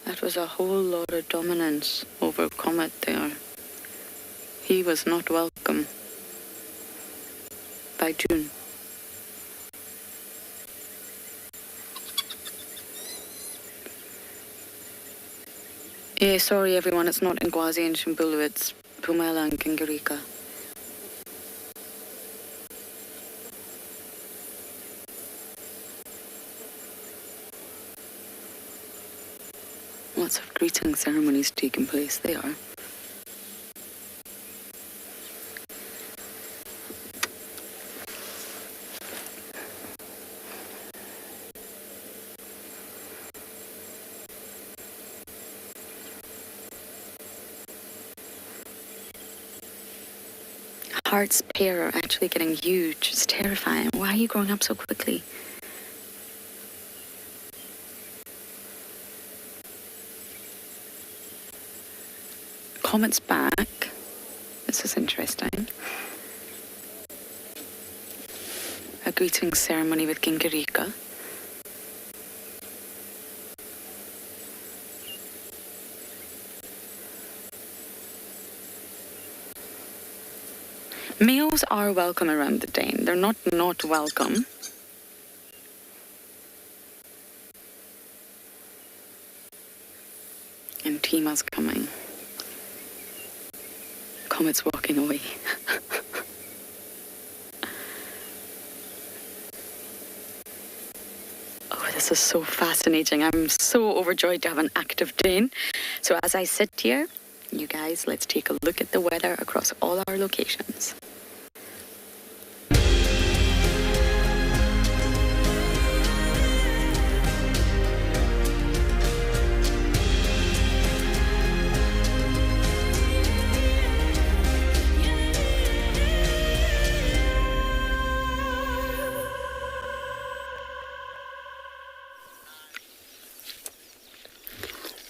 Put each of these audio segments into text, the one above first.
That was a whole lot of dominance over Comet there. He was not welcome by June. Yeah, sorry everyone, it's not Ngwazi and Shimbulu, it's Pumela and Kingarika. Lots of greeting ceremonies taking place there. Heart's pair are actually getting huge. It's terrifying. Why are you growing up so quickly? Comet's back. This is interesting. A greeting ceremony with Kingarika. Males are welcome around the Dane. They're not welcome. And Tima's coming. Comet's walking away. Oh, this is so fascinating. I'm so overjoyed to have an active Dane. So as I sit here, you guys, let's take a look at the weather across all our locations.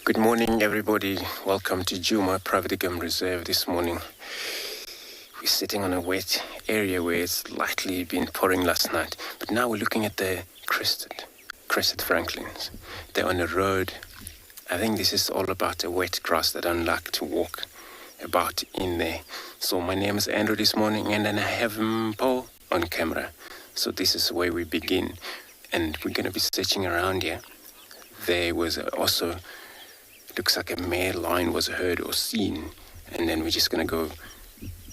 Good morning, everybody. Welcome to Djuma Private Game Reserve this morning. We're sitting on a wet area where it's lightly been pouring last night. But now we're looking at the crested franklins. They're on a road. I think this is all about the wet grass that I don't like to walk about in there. So my name is Andrew this morning, and then I have Paul on camera. So this is where we begin. And we're going to be searching around here. There was also... looks like a male lion was heard or seen, and then we're just going to go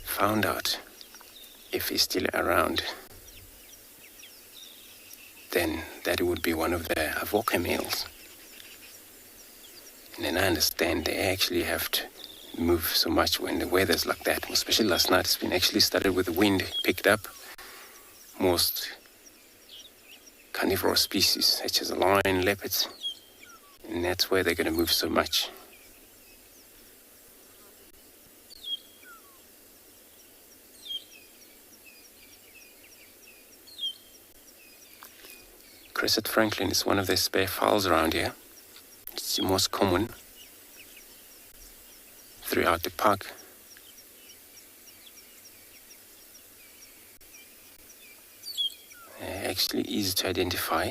find out if he's still around. Then that would be one of the avoca males. And then I understand they actually have to move so much when the weather's like that, especially last night. It's been actually started with the wind picked up. Most carnivorous species such as lion, leopards, and that's where they're going to move so much. Crested franklin is one of the spare fowls around here. It's the most common throughout the park. Actually easy to identify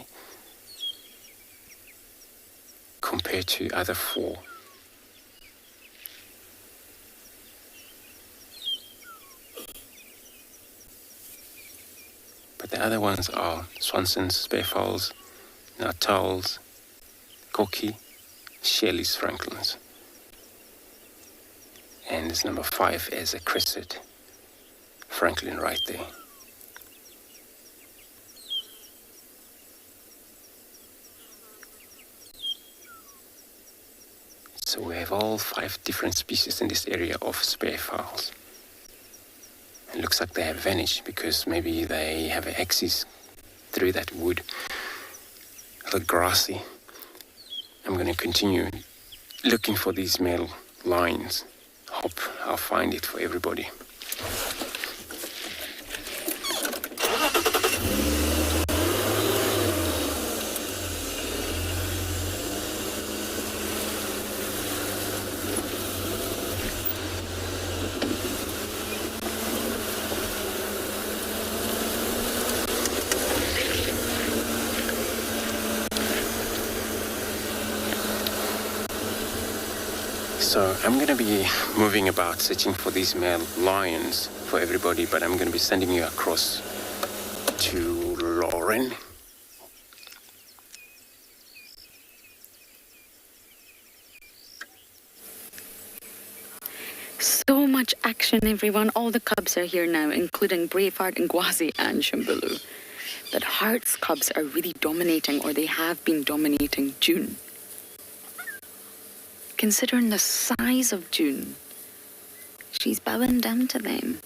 compared to other four. But the other ones are Swanson's spare fowls, Natals, Koki, Shelley's franklins. And this number 5 is a crested franklin right there. So we have all 5 different species in this area of spare fowls. It looks like they have vanished because maybe they have an axis through that wood. A little grassy. I'm going to continue looking for these male lions. Hope I'll find it for everybody. So I'm going to be moving about searching for these male lions for everybody, but I'm going to be sending you across to Lauren. So much action, everyone. All the cubs are here now, including Braveheart, Ngwazi, and Shimbulu. But Heart's cubs are really dominating, or they have been dominating June. Considering the size of June, she's bowing down to them.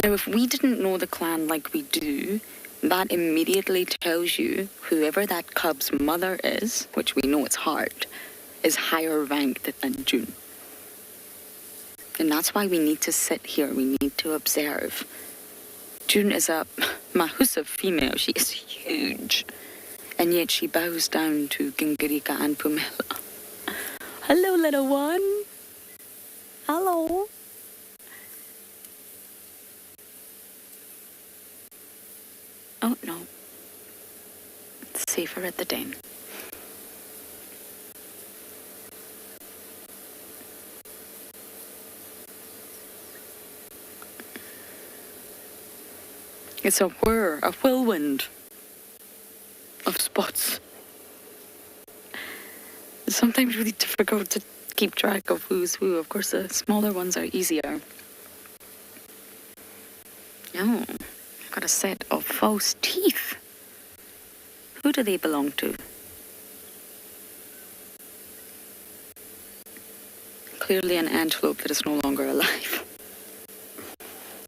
Now, if we didn't know the clan like we do, that immediately tells you whoever that cub's mother is, which we know it's Heart, is higher ranked than June. And that's why we need to sit here, we need to observe. June is a mahusa female, she is huge. And yet she bows down to Gingirika and Pumela. Hello, little one. Hello. Oh, no. It's safer at the den. It's a whirlwind of spots. It's sometimes really difficult to keep track of who's who. Of course, the smaller ones are easier. Oh, I've got a set of false teeth. Who do they belong to? Clearly an antelope that is no longer alive.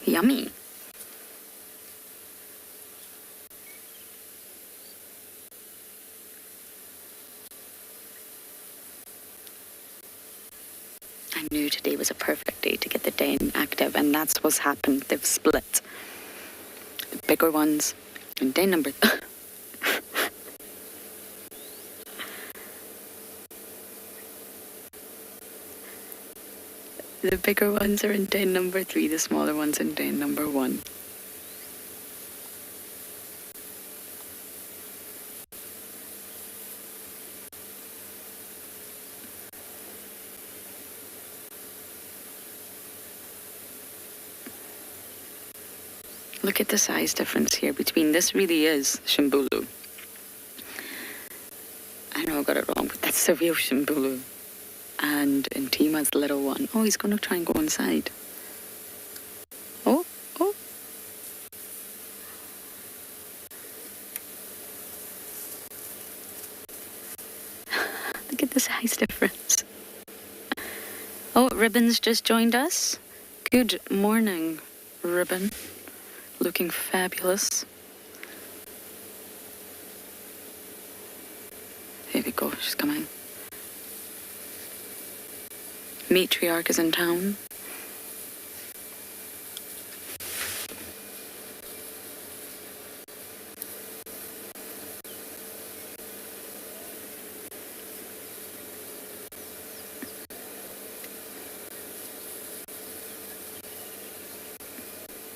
Yummy. I knew today was a perfect day to get the den active, and that's what's happened. They've split. The bigger ones in den number... The bigger ones are in den number 3, the smaller ones in den number 1. Look at the size difference here between this really is Shimbulu. I know I got it wrong, but that's the real Shimbulu. And Intima's little one. Oh, he's going to try and go inside. Oh. Look at the size difference. Oh, Ribbon's just joined us. Good morning, Ribbon. Looking fabulous. Here we go, she's coming. Matriarch is in town.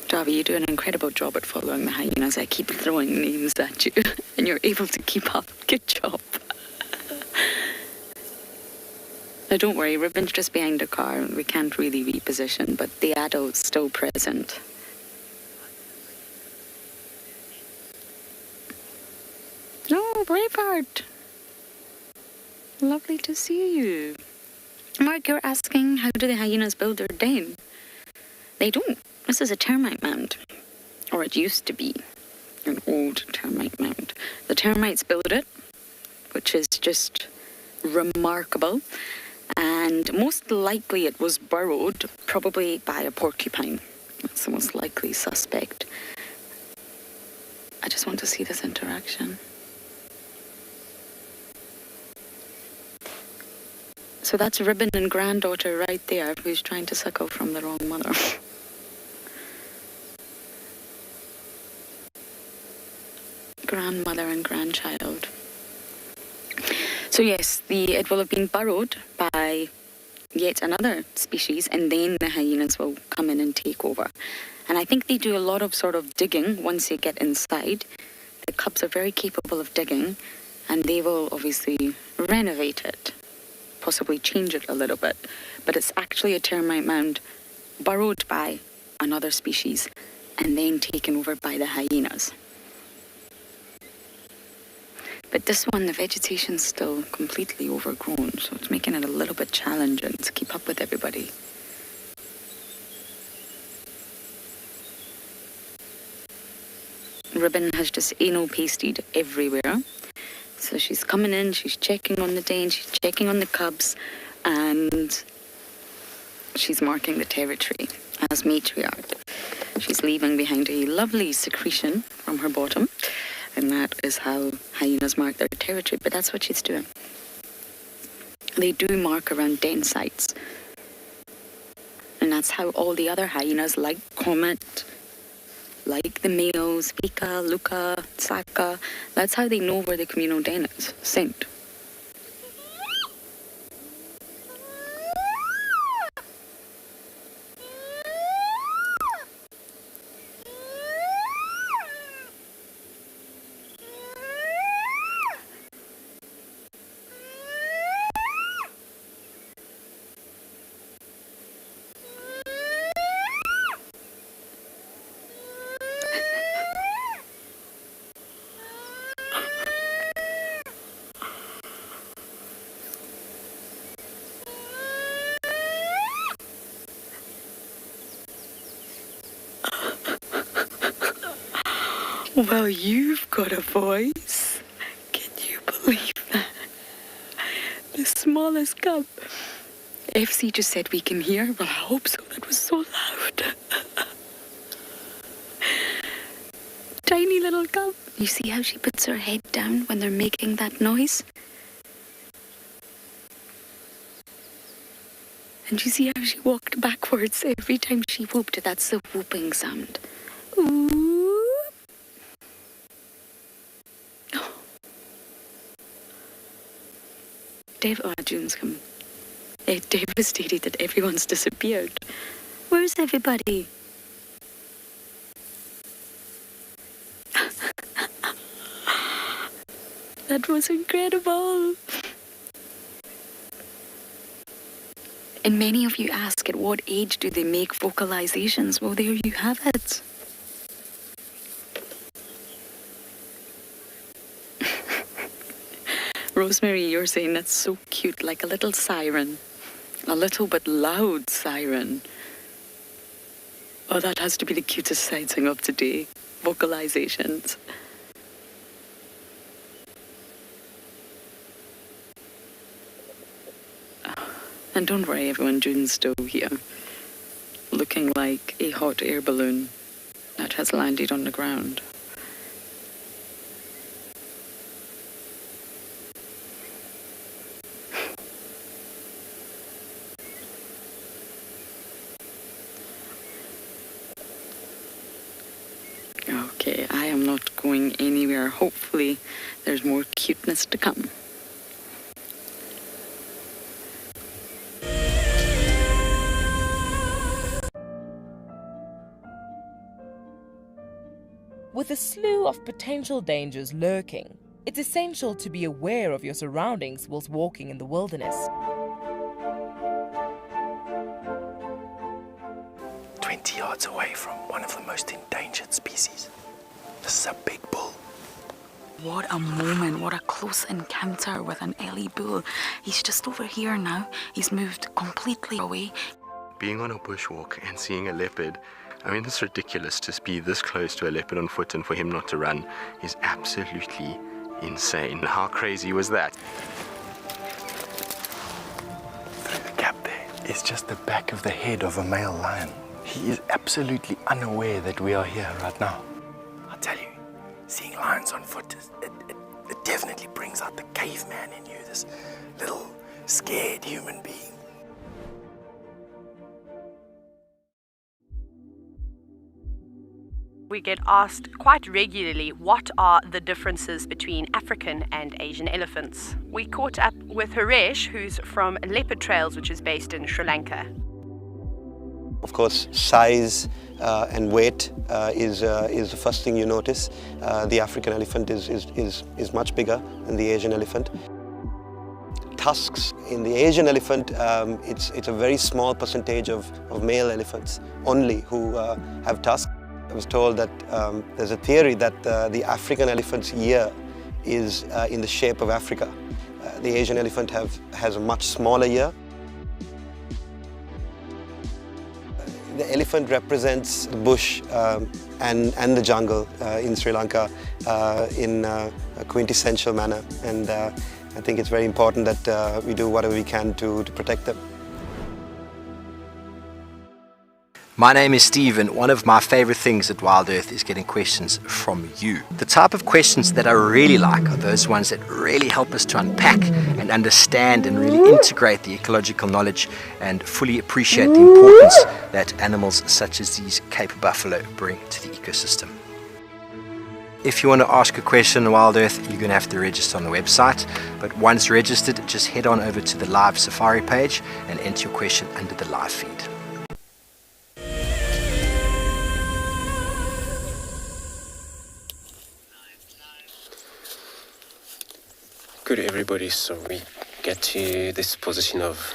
Javi, you do an incredible job at following the hyenas. I keep throwing names at you, and you're able to keep up. Good job. Now, don't worry, Ribbon's just behind the car. We can't really reposition, but the adult's still present. Oh, Braveheart. Lovely to see you. Mark, you're asking, how do the hyenas build their den? They don't. This is a termite mound, or it used to be an old termite mound. The termites built it, which is just remarkable, and most likely it was burrowed, probably by a porcupine. That's the most likely suspect. I just want to see this interaction. So that's Ribbon and granddaughter right there, who's trying to suckle from the wrong mother. Grandmother and grandchild. So yes, it will have been burrowed by yet another species, and then the hyenas will come in and take over. And I think they do a lot of sort of digging once they get inside. The cubs are very capable of digging, and they will obviously renovate it. possibly change it a little bit, but it's actually a termite mound burrowed by another species and then taken over by the hyenas. But this one, the vegetation's still completely overgrown, so it's making it a little bit challenging to keep up with everybody. Ribbon has just anal pasted everywhere. So she's coming in, she's checking on the den, she's checking on the cubs, and she's marking the territory as matriarch. She's leaving behind a lovely secretion from her bottom, and that is how hyenas mark their territory, but that's what she's doing. They do mark around den sites, and that's how all the other hyenas, like Comet, like the males, Pika, Luca, Saka, that's how they know where the communal den is, synced. Well, you've got a voice. Can you believe that? The smallest cub. FC just said we can hear. Well, I hope so. That was so loud. Tiny little cub. You see how she puts her head down when they're making that noise? And you see how she walked backwards every time she whooped? That's the whooping sound. Ooh. June's come. Devastated that everyone's disappeared. Where's everybody? That was incredible. And many of you ask, at what age do they make vocalizations? Well, there you have it. Rosemary, you're saying that's so cute, like a little siren. A little but loud siren. Oh, that has to be the cutest sighting of today. Vocalizations. And don't worry, everyone, June's still here. Looking like a hot air balloon that has landed on the ground. Okay, I am not going anywhere. Hopefully, there's more cuteness to come. With a slew of potential dangers lurking, it's essential to be aware of your surroundings whilst walking in the wilderness. 20 yards away from one of the most endangered species. This is a big bull. What a moment, what a close encounter with an Ellie bull. He's just over here now. He's moved completely away. Being on a bushwalk and seeing a leopard, I mean, it's ridiculous to be this close to a leopard on foot and for him not to run is absolutely insane. How crazy was that? Through the gap there is just the back of the head of a male lion. He is absolutely unaware that we are here right now. I'll tell you, seeing lions on foot, it definitely brings out the caveman in you, this little scared human being. We get asked quite regularly what are the differences between African and Asian elephants. We caught up with HARESH, who's from Leopard Trails, which is based in Sri Lanka. Of course, size and weight is the first thing you notice. The African elephant is much bigger than the Asian elephant. tusks. In the Asian elephant, it's a very small percentage of male elephants only who have tusks. I was told that there's a theory that the African elephant's ear is in the shape of Africa. The Asian elephant has a much smaller ear. The elephant represents the bush and the jungle in Sri Lanka in a quintessential manner, and I think it's very important that we do whatever we can to protect them. My name is Steve, and one of my favorite things at WildEarth is getting questions from you. The type of questions that I really like are those ones that really help us to unpack and understand and really integrate the ecological knowledge and fully appreciate the importance that animals such as these Cape buffalo bring to the ecosystem. If you want to ask a question on WildEarth, you're going to have to register on the website. But once registered, just head on over to the live Safari page and enter your question under the live feed. Good everybody, so we get to this position of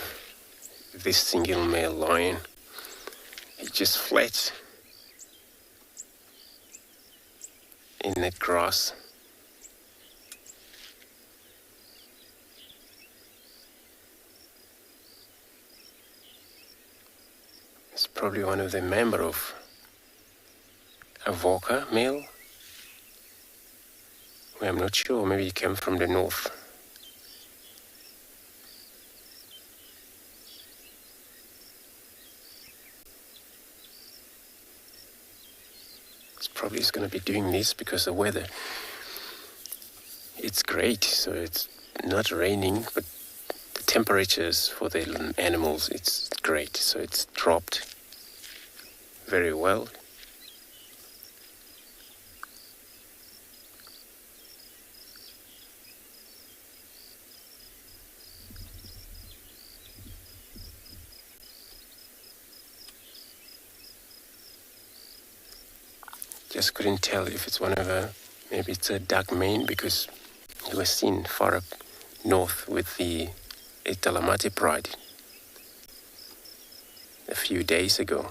this single male lion. He just fled in that grass. It's probably one of the member of a Avoca male. Well, I'm not sure, maybe he came from the north. Probably is going to be doing this because the weather, it's great, so it's not raining, but the temperatures for the animals, it's great, so it's dropped very well. Just couldn't tell if it's one of maybe it's a dark mane, because he was seen far up north with the Talamati Pride a few days ago.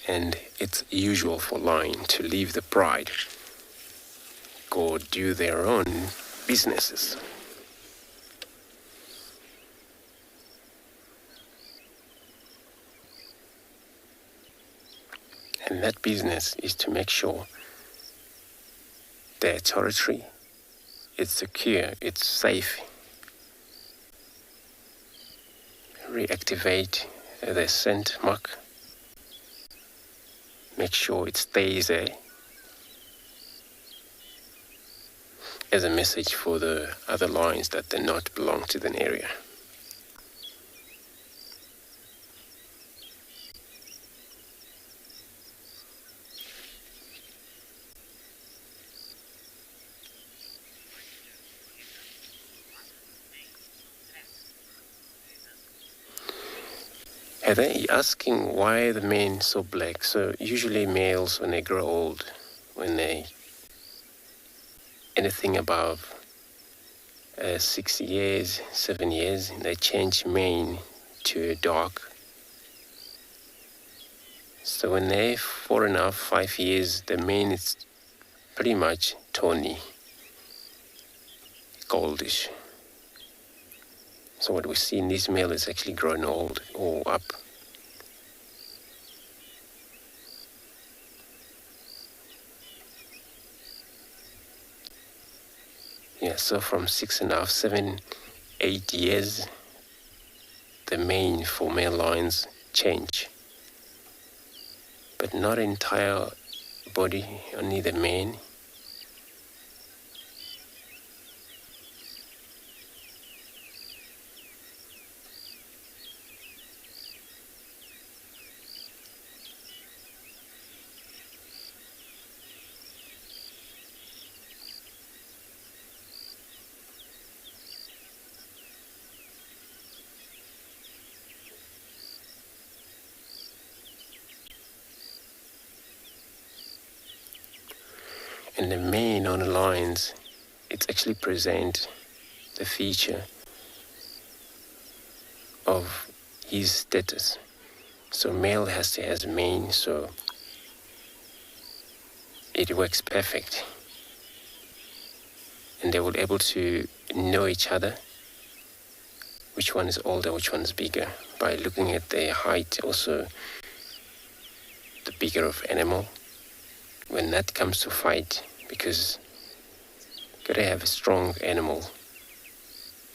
And it's usual for lion to leave the pride, go do their own businesses. And that business is to make sure their territory is secure, it's safe. Reactivate their scent mark. Make sure it stays there as a message for the other lions that they not belong to the area. Heather, you're asking why the mane so black. So usually males, when they grow old, when they anything above 6 years, 7 years, they change mane to dark. So when they're 4.5, 5 years, the mane is pretty much tawny, goldish. So what we see in this male is actually grown old or up. Yeah, so from 6.5, 7, 8 years, the mane for male lions change. But not entire body, only the mane. 'Cause And the mane on the lines, it actually presents the feature of his status. So male has to have mane, so it works perfect. And they will be able to know each other, which one is older, which one is bigger, by looking at their height, also the bigger of animal. When that comes to fight, because you gotta have a strong animal.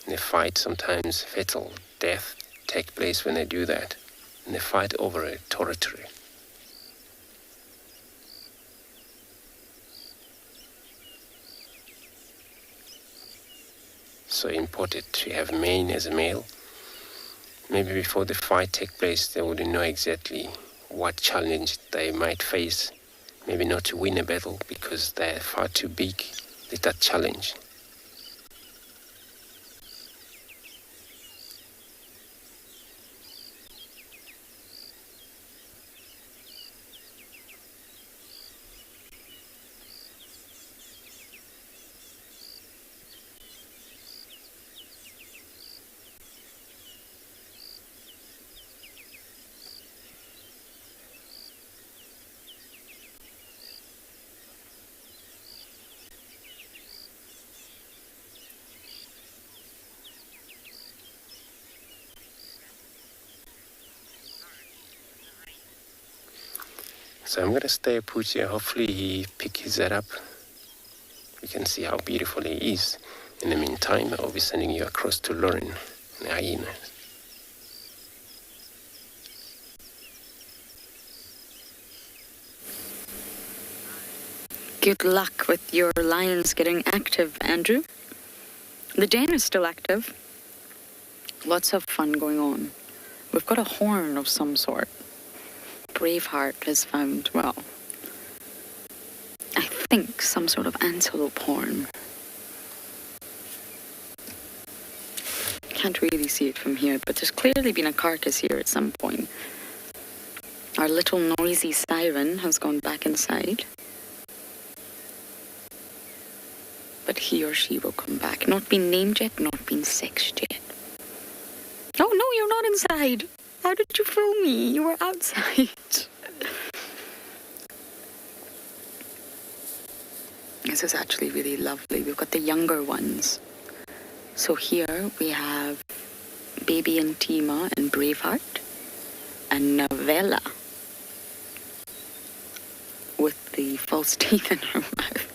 In a fight, sometimes fatal death take place when they do that. And they fight over a territory. So important to have mane as a male. Maybe before the fight take place, they would know exactly what challenge they might face. Maybe not to win a battle because they're far too big with that challenge. So I'm going to stay put here. Hopefully he picks that up. We can see how beautiful he is. In the meantime, I'll be sending you across to Lauren and Hyena. Good luck with your lions getting active, Andrew. The den is still active. Lots of fun going on. We've got a horn of some sort. Braveheart has found, well, I think some sort of antelope horn. Can't really see it from here, but there's clearly been a carcass here at some point. Our little noisy siren has gone back inside. But he or she will come back. Not been named yet, not been sexed yet. Oh no, you're not inside. How did you fool me? You were outside. This is actually really lovely. We've got the younger ones. So here we have Baby and Tima and Braveheart and Novella with the false teeth in her mouth.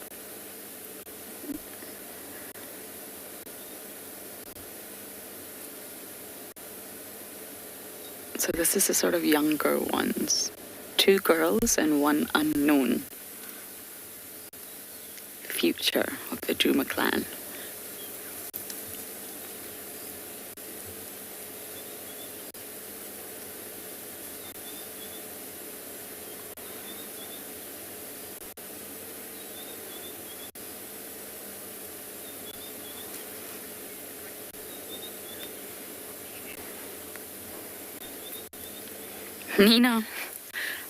So this is the sort of younger ones. 2 girls and 1 unknown. Future of the Djuma clan. Nina,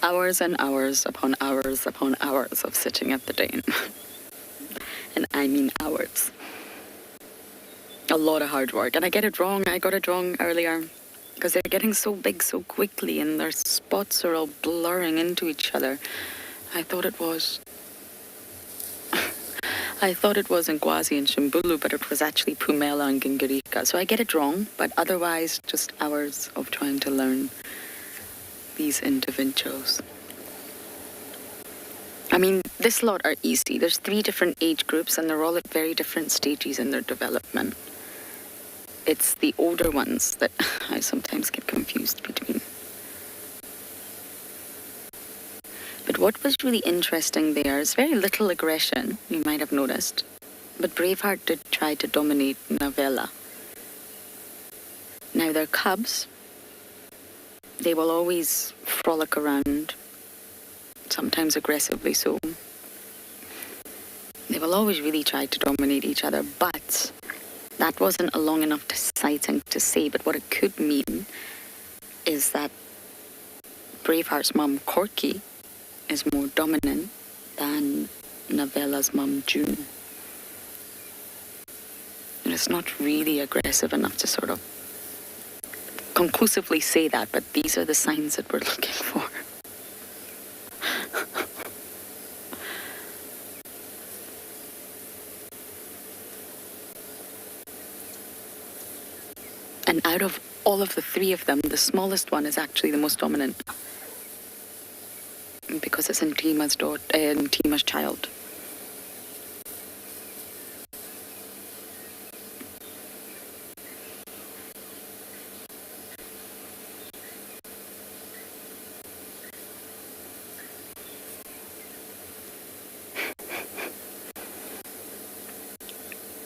hours and hours upon hours upon hours of sitting at the den. And I mean hours. A lot of hard work. And I get it wrong. I got it wrong earlier. Because they're getting so big so quickly and their spots are all blurring into each other. I thought it was Ngwazi and Shimbulu, but it was actually Pumela and Gingirika. So I get it wrong, but otherwise just hours of trying to learn these individuals. I mean, this lot are easy. There's 3 different age groups and they're all at very different stages in their development. It's the older ones that I sometimes get confused between. But what was really interesting there is very little aggression, you might have noticed. But Braveheart did try to dominate Novella. Now they're cubs. They will always frolic around, sometimes aggressively so. They will always really try to dominate each other, but that wasn't a long enough citing to say. But what it could mean is that Braveheart's mom, Corky, is more dominant than Navella's mum, June. And it's not really aggressive enough to sort of conclusively say that, but these are the signs that we're looking for. And out of all of the three of them, the smallest one is actually the most dominant. Because it's Ntima's child.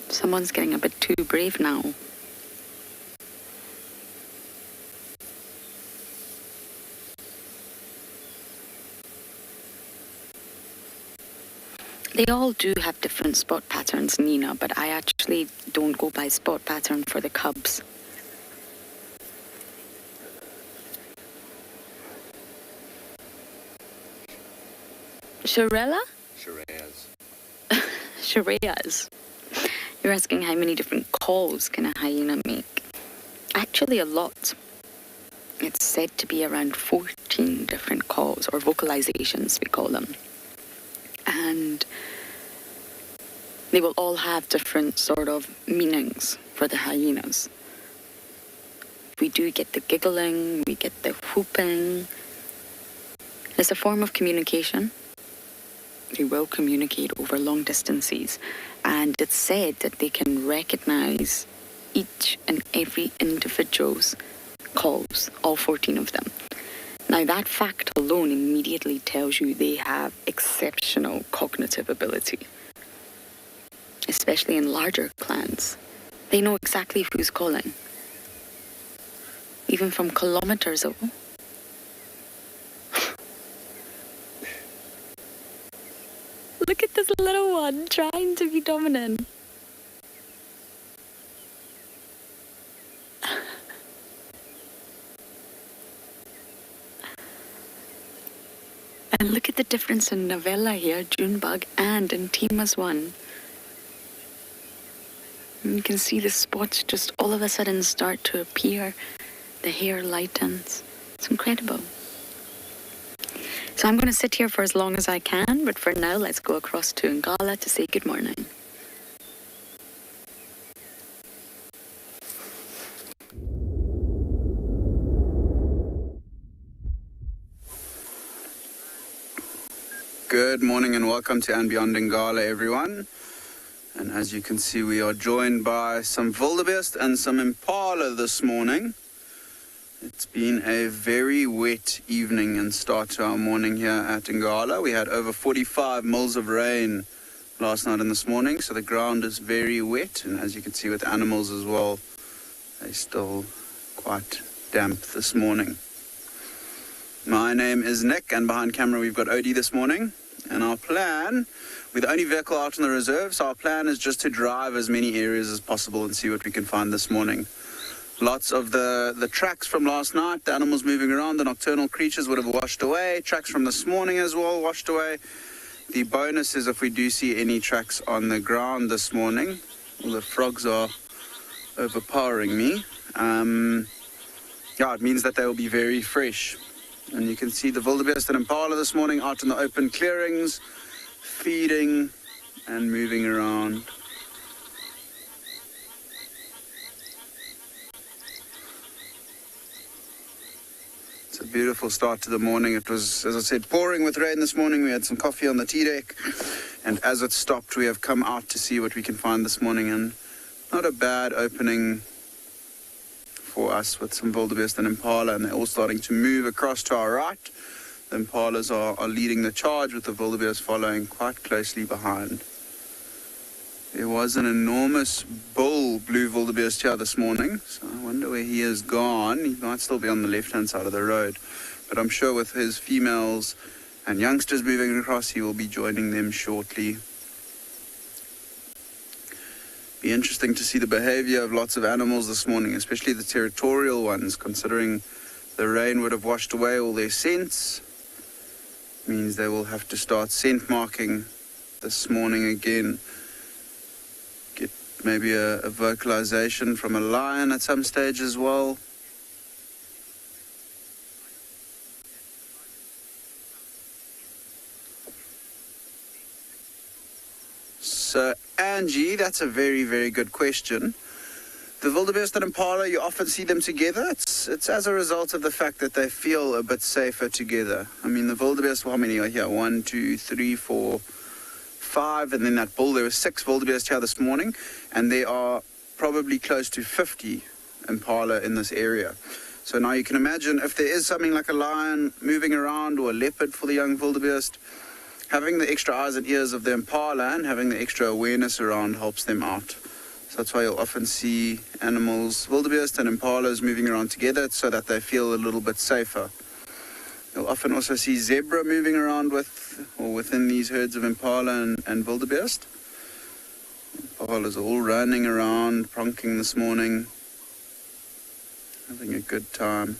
Someone's getting a bit too brave now. They all do have different spot patterns, Nina, but I actually don't go by spot pattern for the cubs. Sharella? Shareas. You're asking how many different calls can a hyena make? Actually, a lot. It's said to be around 14 different calls, or vocalizations, we call them. And they will all have different sort of meanings for the hyenas. We do get the giggling, we get the whooping. It's a form of communication. They will communicate over long distances, and it's said that they can recognize each and every individual's calls, all 14 of them. Now, that fact alone immediately tells you they have exceptional cognitive ability, especially in larger clans. They know exactly who's calling, even from kilometers away. Look at this little one trying to be dominant. And look at the difference in Navella here, Junebug, and in Ntima's one. And you can see the spots just all of a sudden start to appear. The hair lightens. It's incredible. So I'm going to sit here for as long as I can, but for now, let's go across to Ngala to say good morning. Good morning and welcome to andBeyond Ngala, everyone. And as you can see, we are joined by some wildebeest and some impala this morning. It's been a very wet evening and start to our morning here at Ngala. We had over 45 mils of rain last night and this morning, so the ground is very wet. And as you can see with animals as well, they're still quite damp this morning. My name is Nick, and behind camera we've got Odie this morning. And our plan, we're the only vehicle out in the reserve, so our plan is just to drive as many areas as possible and see what we can find this morning. Lots of the tracks from last night, the animals moving around, the nocturnal creatures would have washed away. Tracks from this morning as well washed away. The bonus is if we do see any tracks on the ground this morning. Well, the frogs are overpowering me. Yeah, it means that they will be very fresh. And you can see the wildebeest and impala this morning out in the open clearings, feeding and moving around. It's a beautiful start to the morning. It was, as I said, pouring with rain this morning. We had some coffee on the tea deck. And as it stopped, we have come out to see what we can find this morning. And not a bad opening for us with some wildebeest and impala, and they're all starting to move across to our right. The impalas are leading the charge, with the wildebeest following quite closely behind. There was an enormous bull blue wildebeest here this morning, so I wonder where he has gone. He might still be on the left-hand side of the road, but I'm sure with his females and youngsters moving across, he will be joining them shortly. Be interesting to see the behavior of lots of animals this morning, especially the territorial ones, considering the rain would have washed away all their scents. Means they will have to start scent marking this morning again. Get maybe a vocalization from a lion at some stage as well. So, Angie, that's a very, very good question. The wildebeest and impala, you often see them together. It's as a result of the fact that they feel a bit safer together. I mean, the wildebeest, how many are here? 1, 2, 3, 4, 5, and then that bull. There were 6 wildebeest here this morning, and there are probably close to 50 impala in this area. So now you can imagine if there is something like a lion moving around or a leopard for the young wildebeest, having the extra eyes and ears of the impala and having the extra awareness around helps them out. So that's why you'll often see animals, wildebeest and impalas moving around together so that they feel a little bit safer. You'll often also see zebra moving around within these herds of impala and wildebeest. Impalas are all running around, pronking this morning, having a good time.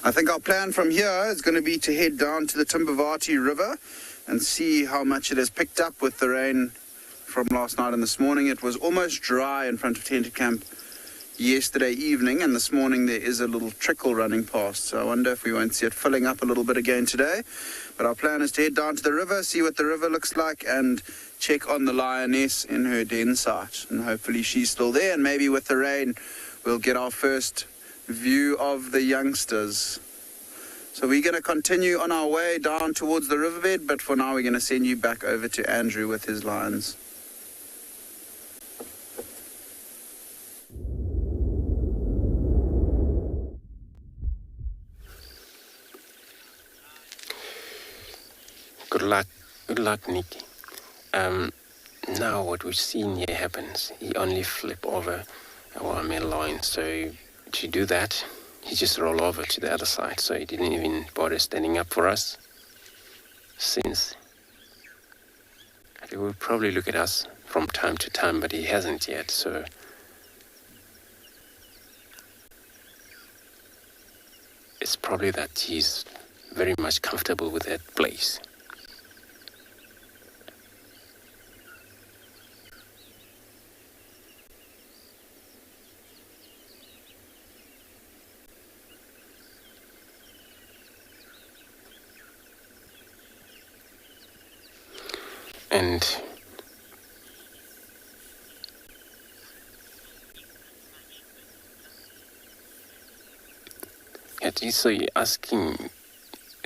I think our plan from here is going to be to head down to the Timbavati River and see how much it has picked up with the rain from last night and this morning. It was almost dry in front of tented camp yesterday evening, and this morning there is a little trickle running past. So I wonder if we won't see it filling up a little bit again today. But our plan is to head down to the river, see what the river looks like, and check on the lioness in her den site. And hopefully she's still there, and maybe with the rain we'll get our first view of the youngsters. So we're going to continue on our way down towards the riverbed, but for now we're going to send you back over to Andrew with his lions. Good luck, Nicky. Now what we've seen here happens. He only flip over our male lion, so to do that, he just roll over to the other side, so he didn't even bother standing up for us. Since he will probably look at us from time to time, but he hasn't yet, so it's probably that he's very much comfortable with that place. And so you're asking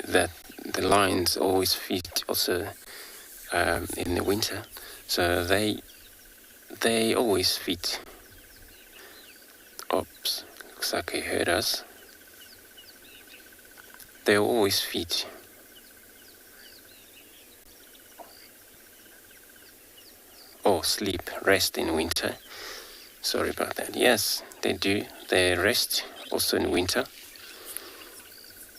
that the lions always feed also in the winter, so they always feed. Oops, looks like he heard us. They always feed. Or sleep, rest in winter. Sorry about that. Yes, they do. They rest also in winter.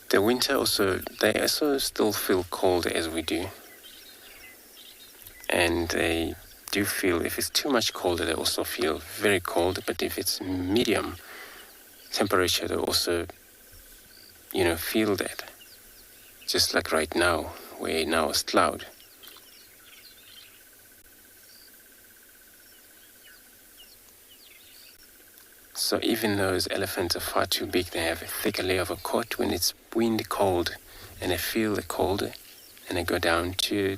The winter also, they also still feel cold as we do. And they do feel, if it's too much colder, they also feel very cold. But if it's medium temperature, they also, feel that. Just like right now, where now it's cloud. So even though those elephants are far too big, they have a thicker layer of a coat. When it's wind cold and they feel the cold, and they go down to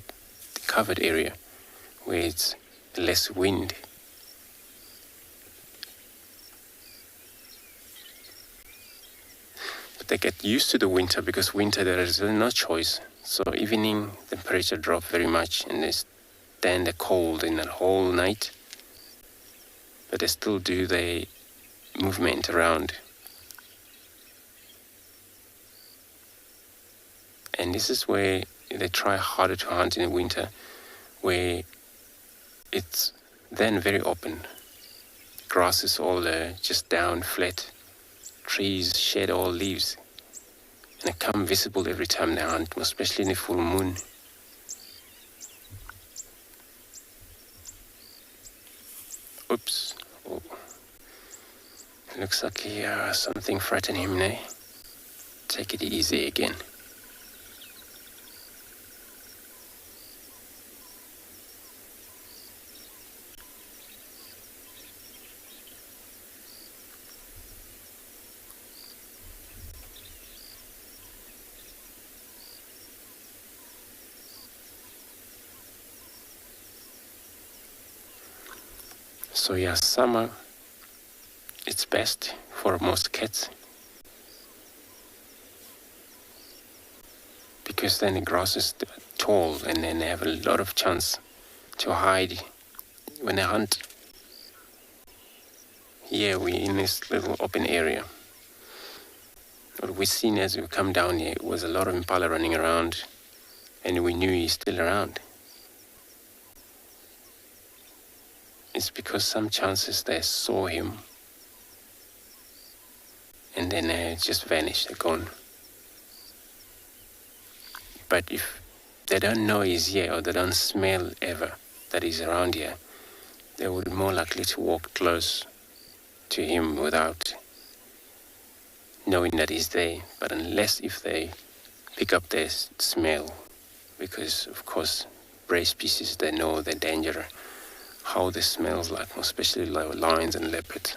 the covered area where it's less wind. But they get used to the winter, because winter there is really no choice. So evening temperature drop very much, and they stand the cold in the whole night. But they still do the movement around. And this is where they try harder to hunt in the winter, where it's then very open. Grass is all just down, flat. Trees shed all leaves. And they come visible every time they hunt, especially in the full moon. Oops. Oh. Looks like something frightened him now. Take it easy again. So yeah, summer, it's best for most cats, because then the grass is tall and then they have a lot of chance to hide when they hunt. Here we're in this little open area. What we've seen as we come down here was a lot of impala running around, and we knew he's still around. It's because some chances they saw him and then they just vanished, they're gone. But if they don't know he's here or they don't smell ever that he's around here, they would be more likely to walk close to him without knowing that he's there. But unless if they pick up their smell, because of course prey species, they know the danger, how this smells like, especially like lions and leopards.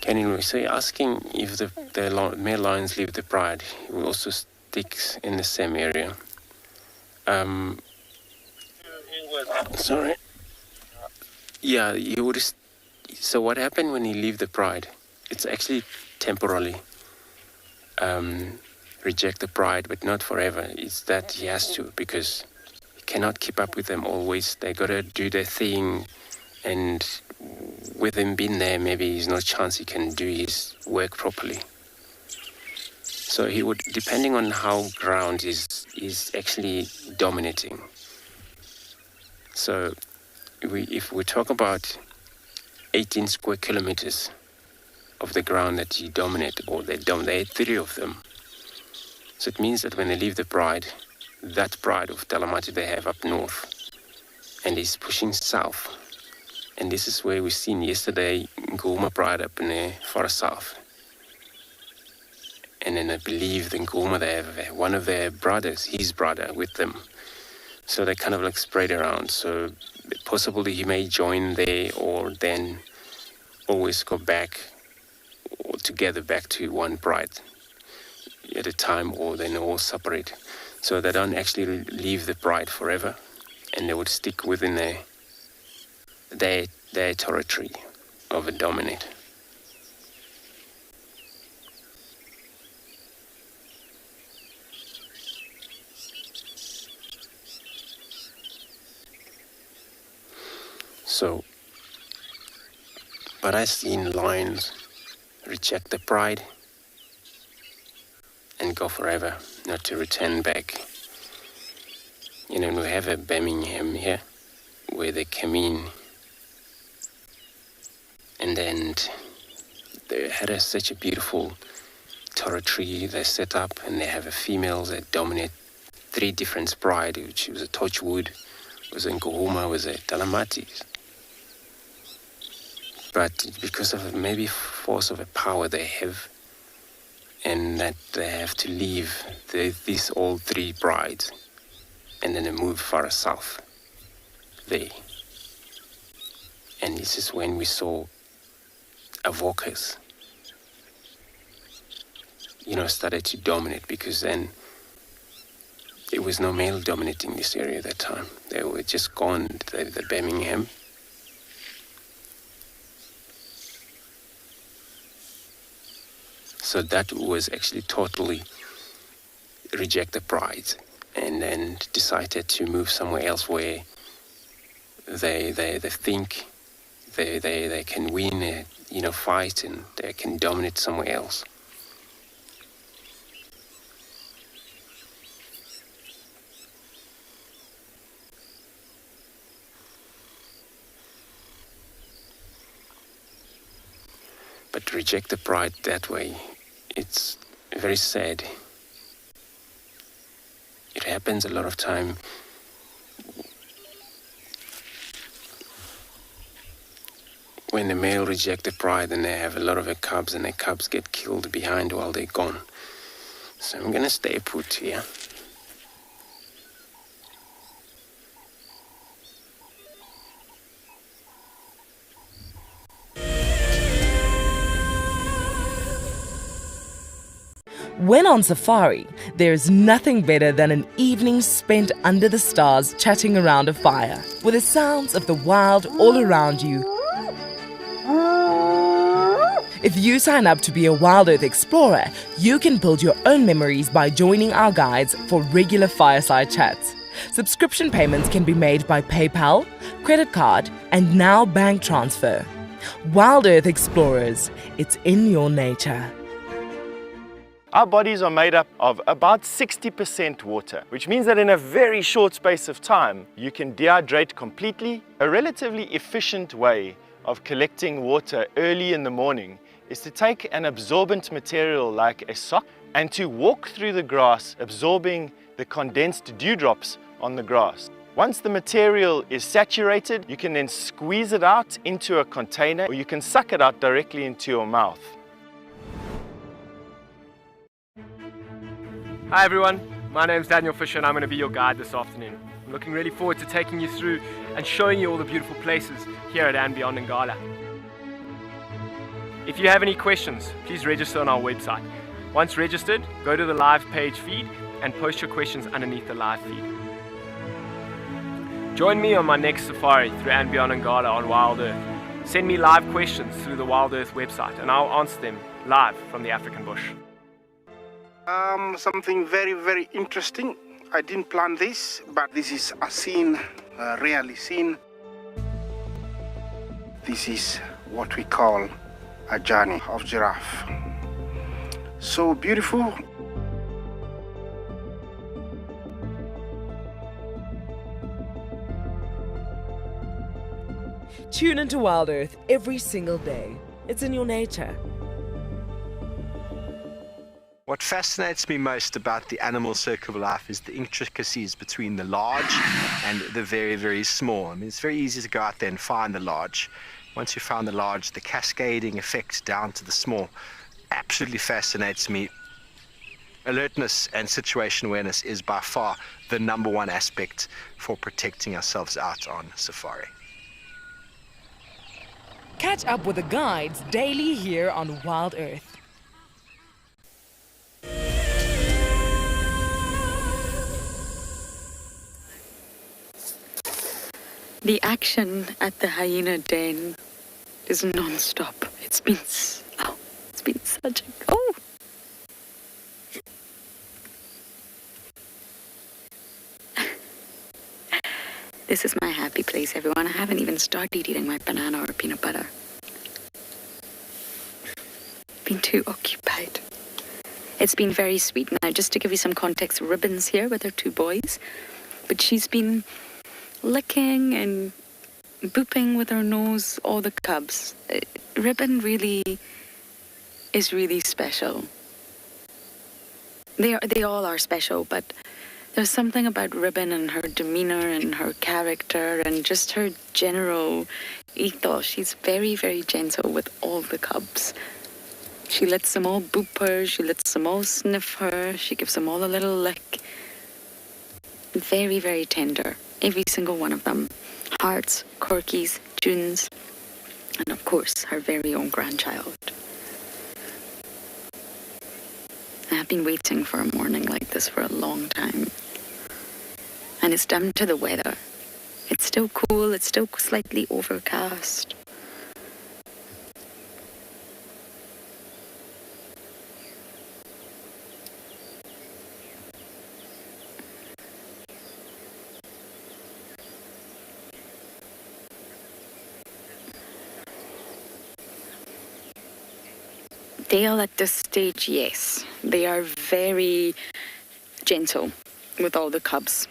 Anyway, so you're asking if the male lions leave the pride. He also sticks in the same area. Sorry. Yeah, you would. So what happened when he leave the pride? It's actually temporarily reject the pride, but not forever. It's that he has to, because he cannot keep up with them always. They gotta do their thing, and with him being there, maybe there's no chance he can do his work properly. So he would, depending on how ground is actually dominating. So if we talk about 18 square kilometers of the ground that you dominate, or they dominate 3 of them. So it means that when they leave the pride, that pride of Talamati they have up north, and is pushing south. And this is where we seen yesterday Djuma Pride up in the far south. And then I believe the Djuma, they have one of their brothers, his brother, with them. So they kind of like spread around. So possibly he may join there, or then always go back, or together back to one pride at a time, or then all separate. So they don't actually leave the pride forever, and they would stick within their territory of a dominate. So, but I've seen lions reject the pride and go forever, not to return back. You know, we have a Birmingham here where they came in, and then they had such a beautiful territory they set up, and they have a females that dominate 3 different pride, which was a Torchwood, was a Djuma, was a Talamati. But because of maybe force of a power they have, and that they have to leave these all 3 brides, and then they move far south there. And this is when we saw Avokas, started to dominate, because then there was no male dominating this area at that time. They were just gone, the Birmingham. So that was actually totally reject the pride, and then decided to move somewhere else where they think they can win a fight, and they can dominate somewhere else. But to reject the pride that way, it's very sad. It happens a lot of time. When the male reject the pride, and they have a lot of their cubs, and their cubs get killed behind while they're gone. So I'm gonna stay put here. When on safari, there's nothing better than an evening spent under the stars chatting around a fire, with the sounds of the wild all around you. If you sign up to be a WildEarth explorer, you can build your own memories by joining our guides for regular fireside chats. Subscription payments can be made by PayPal, credit card, and now bank transfer. WildEarth Explorers, it's in your nature. Our bodies are made up of about 60% water, which means that in a very short space of time, you can dehydrate completely. A relatively efficient way of collecting water early in the morning is to take an absorbent material like a sock and to walk through the grass, absorbing the condensed dewdrops on the grass. Once the material is saturated, you can then squeeze it out into a container, or you can suck it out directly into your mouth. Hi everyone, my name's Daniel Fisher and I'm going to be your guide this afternoon. I'm looking really forward to taking you through and showing you all the beautiful places here at andBeyond in Ngala. If you have any questions, please register on our website. Once registered, go to the live page feed and post your questions underneath the live feed. Join me on my next safari through andBeyond in Ngala on WildEarth. Send me live questions through the WildEarth website and I'll answer them live from the African bush. Something very, very interesting. I didn't plan this, but this is a scene rarely seen. This is what we call a journey of giraffe. So beautiful. Tune into WildEarth every single day. It's in your nature. What fascinates me most about the animal circle of life is the intricacies between the large and the very, very small. I mean, it's very easy to go out there and find the large. Once you found the large, the cascading effect down to the small absolutely fascinates me. Alertness and situation awareness is by far the #1 aspect for protecting ourselves out on safari. Catch up with the guides daily here on WildEarth. The action at the hyena den is non-stop. It's been such a... This is my happy place, everyone. I haven't even started eating my banana or peanut butter. Been too occupied. It's been very sweet. Now, just to give you some context, Ribbon's here with her 2 boys, but she's been licking and booping with her nose all the cubs. Ribbon really is really special. They all are special, but there's something about Ribbon and her demeanor and her character and just her general ethos. She's very, very gentle with all the cubs. She lets them all boop her, she lets them all sniff her, she gives them all a little lick. Very, very tender. Every single one of them. Hearts, Corkies, Junes, and of course, her very own grandchild. I've been waiting for a morning like this for a long time. And it's down to the weather. It's still cool, it's still slightly overcast. Dale at this stage, yes. They are very gentle with all the cubs.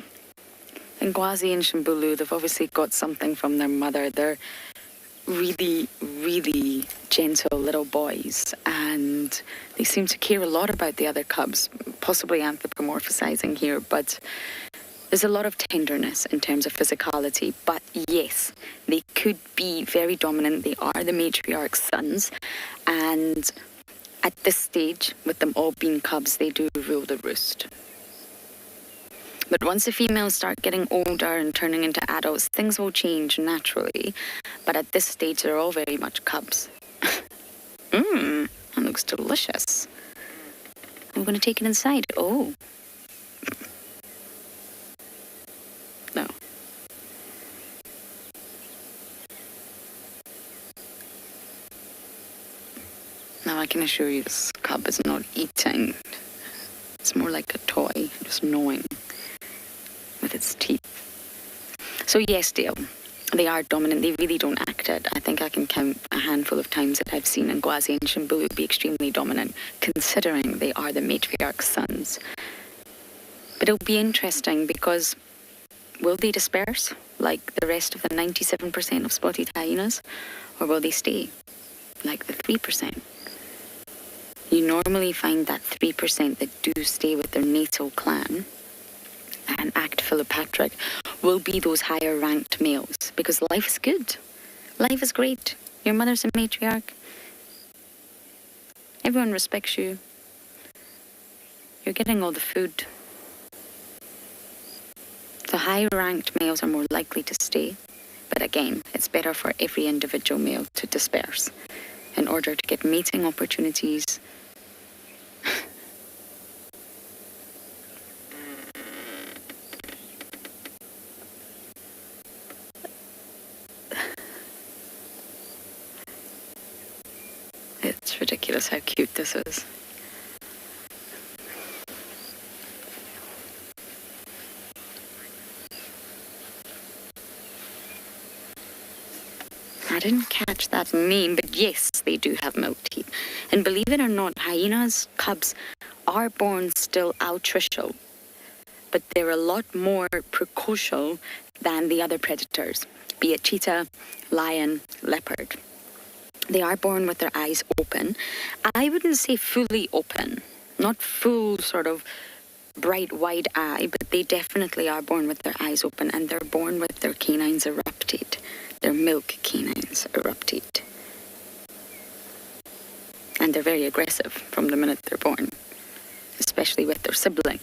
And Gwazi and Shimbulu, they've obviously got something from their mother. They're really, really gentle little boys. And they seem to care a lot about the other cubs, possibly anthropomorphizing here, but there's a lot of tenderness in terms of physicality. But yes, they could be very dominant. They are the matriarch's sons. And at this stage, with them all being cubs, they do rule the roost. But once the females start getting older and turning into adults, things will change naturally. But at this stage, they're all very much cubs. That looks delicious. We're going to take it inside. Oh. No. Now I can assure you this cub is not eating. It's more like a toy, just gnawing with its teeth. So yes, Dale, they are dominant. They really don't act it. I think I can count a handful of times that I've seen Ngwazi and Shimbulu be extremely dominant, considering they are the matriarch's sons. But it'll be interesting because will they disperse like the rest of the 97% of spotted hyenas, or will they stay like the 3%? You normally find that 3% that do stay with their natal clan and act philopatric will be those higher ranked males, because life is good. Life is great. Your mother's a matriarch. Everyone respects you. You're getting all the food. The high ranked males are more likely to stay, but again, it's better for every individual male to disperse in order to get mating opportunities. It's ridiculous how cute this is. I didn't catch that name, but yes, they do have milk teeth. And believe it or not, hyenas' cubs are born still altricial, but they're a lot more precocial than the other predators, be it cheetah, lion, leopard. They are born with their eyes open. I wouldn't say fully open, not full sort of bright wide eye, but they definitely are born with their eyes open, and they're born with their canines erupted. Their milk canines erupted. And they're very aggressive from the minute they're born, especially with their sibling.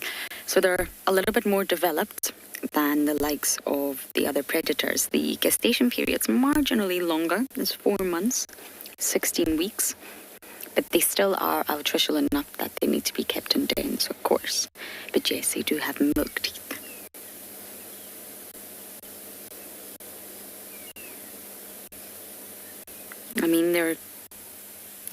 So they're a little bit more developed than the likes of the other predators. The gestation period's marginally longer. It's 4 months, 16 weeks. But they still are altricial enough that they need to be kept in dens, of course. But yes, they do have milk teeth. I mean, they're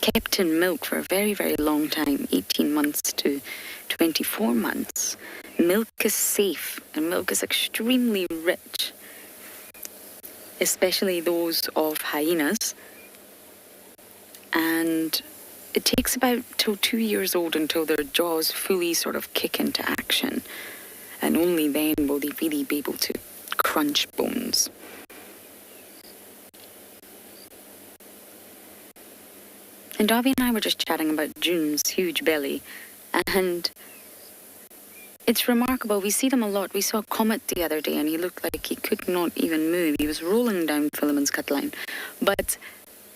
kept in milk for a very, very long time, 18 months to 24 months. Milk is safe, and milk is extremely rich, especially those of hyenas. And it takes about till 2 years old until their jaws fully sort of kick into action. And only then will they really be able to crunch bones. And Darby and I were just chatting about June's huge belly, and it's remarkable. We see them a lot. We saw Comet the other day, and he looked like he could not even move. He was rolling down Philemon's cut line. But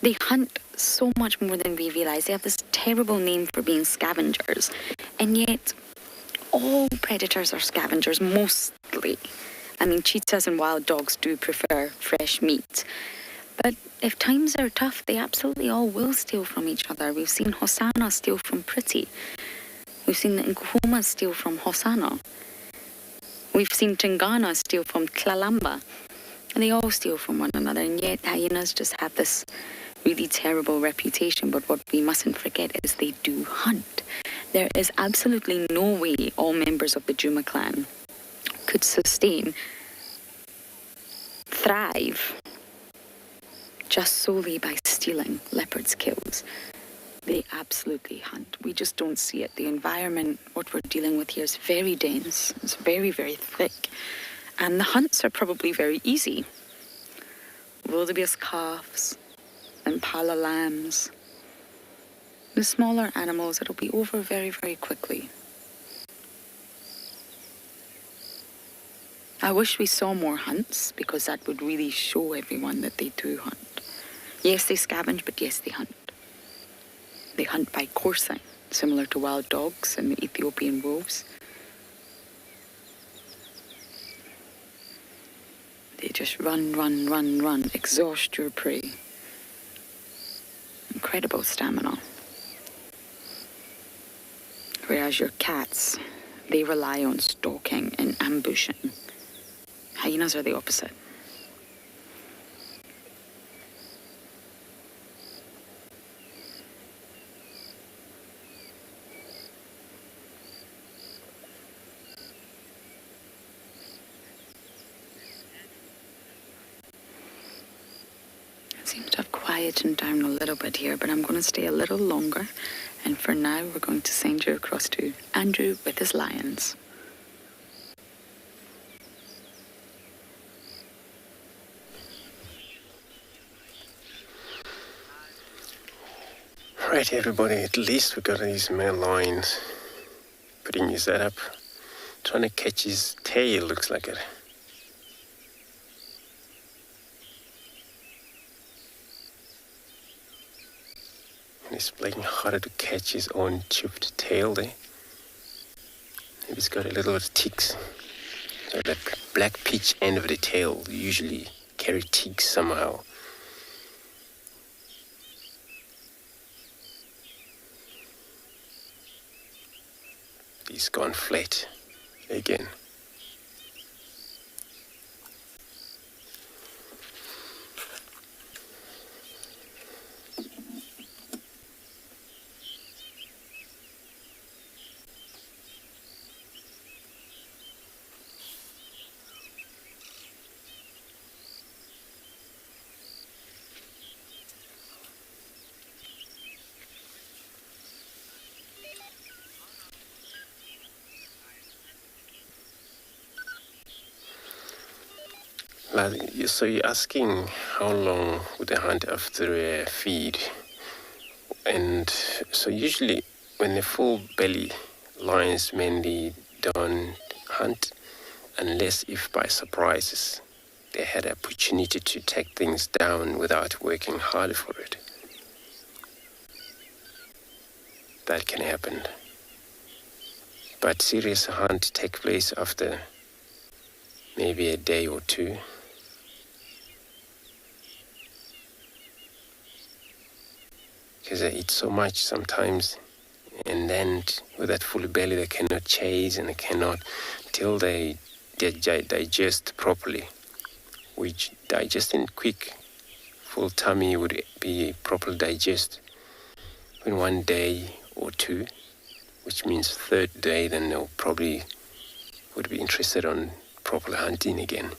they hunt so much more than we realize. They have this terrible name for being scavengers, and yet all predators are scavengers, mostly. I mean, cheetahs and wild dogs do prefer fresh meat. But if times are tough, they absolutely all will steal from each other. We've seen Hosanna steal from Pretty. We've seen the Nkuhuma steal from Hosanna. We've seen Tingana steal from Tlalamba. And they all steal from one another. And yet hyenas just have this really terrible reputation. But what we mustn't forget is they do hunt. There is absolutely no way all members of the Djuma clan could sustain, thrive, just solely by stealing leopards' kills. They absolutely hunt. We just don't see it. The environment, what we're dealing with here, is very dense. It's very, very thick. And the hunts are probably very easy. Wildebeest calves, impala lambs. The smaller animals, it'll be over very, very quickly. I wish we saw more hunts, because that would really show everyone that they do hunt. Yes, they scavenge, but yes, they hunt. They hunt by coursing, similar to wild dogs and the Ethiopian wolves. They just run, run, run, run, exhaust your prey. Incredible stamina. Whereas your cats, they rely on stalking and ambushing. Hyenas are the opposite. It seems to have quietened down a little bit here, but I'm going to stay a little longer. And for now, we're going to send you across to Andrew with his lions. Right, everybody, at least we got these male lions. Putting his head up, trying to catch his tail, looks like it. And he's playing harder to catch his own chipped tail there. Maybe he's got a little bit of ticks. So that black pitch end of the tail usually carry ticks somehow. He's gone flat again. So you're asking how long would they hunt after a feed? And so usually when they're full belly, lions mainly don't hunt unless if by surprises they had an opportunity to take things down without working hard for it. That can happen. But serious hunt take place after maybe a day or two. Because they eat so much sometimes, and then with that full belly they cannot chase and they cannot till they digest properly, which digesting quick, full tummy would be properly digest in 1 day or two, which means third day then they'll probably would be interested on properly hunting again.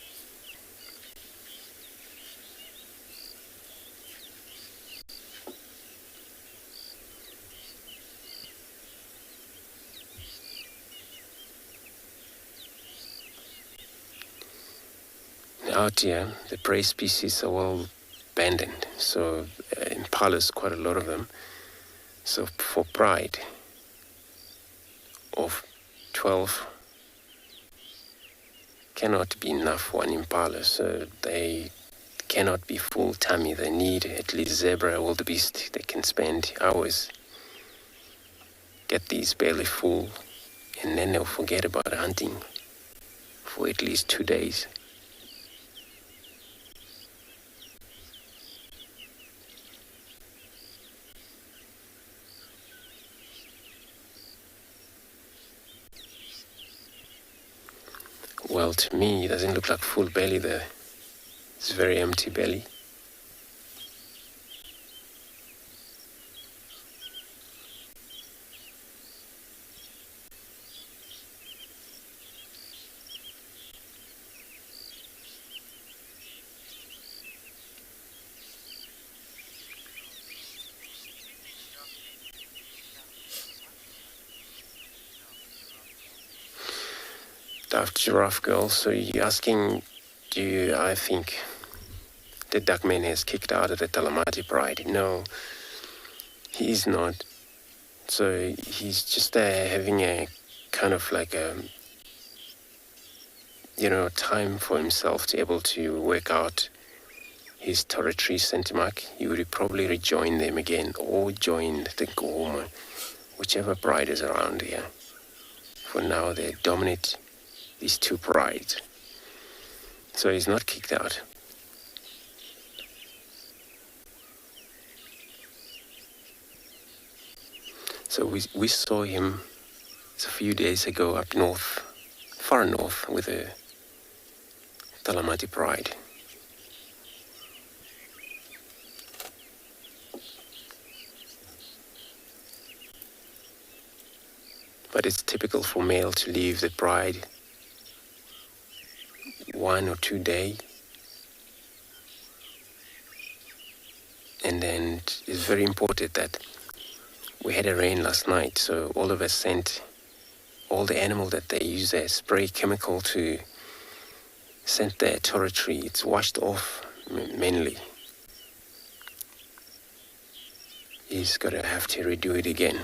Out here, the prey species are well abandoned, so impalas, quite a lot of them. So for pride of 12 cannot be enough for an impala, so they cannot be full tummy. They need at least zebra, wildebeest. They can spend hours, get these belly full, and then they'll forget about hunting for at least 2 days. Well, to me, it doesn't look like full belly there. It's very empty belly. Daft giraffe girl, so you're asking, I think the duckman has kicked out of the Talamati pride? No, he's not. So he's just having a kind of like a, time for himself to be able to work out his territory centimark. He would probably rejoin them again or join the Goma, whichever pride is around here. For now, they dominate these two prides. So he's not kicked out. So we saw him It's a few days ago up north, far north, with the Talamati Pride. But it's typical for male to leave the pride 1 or 2 days. And then it's very important that we had a rain last night, so all of us sent all the animal that they use their spray chemical to scent their territory. It's washed off mainly. He's gonna have to redo it again.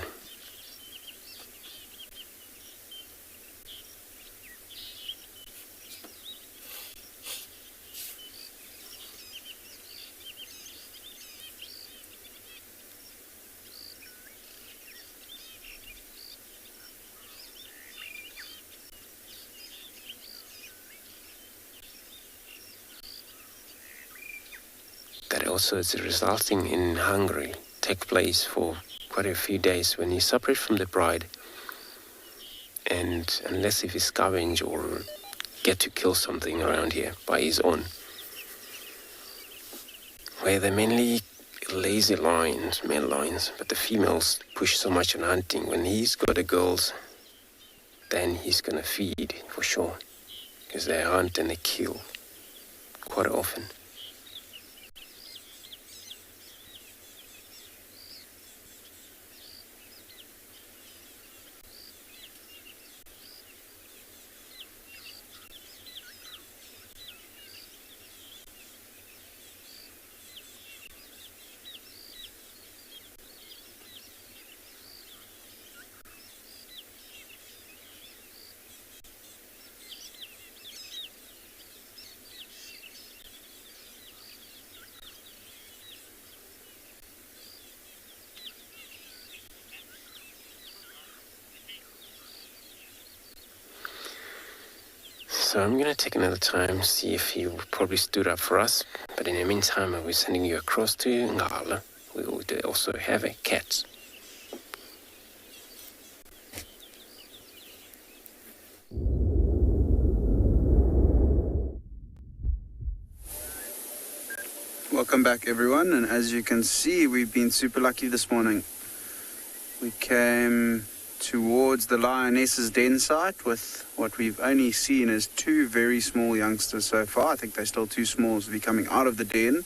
That also is resulting in Hungary take place for quite a few days when he's separate from the pride, and unless if he scavenge or get to kill something around here by his own, where they're mainly lazy lions, male lions, but the females push so much on hunting. When he's got the girls, then he's gonna feed for sure, because they hunt and they kill quite often. So I'm gonna take another time, see if he probably stood up for us. But in the meantime, we're sending you across to Ngala. We would also have a cat. Welcome back, everyone, and as you can see, we've been super lucky this morning. We came towards the lioness's den site with what we've only seen as 2 very small youngsters so far. I think they're still too small to be coming out of the den.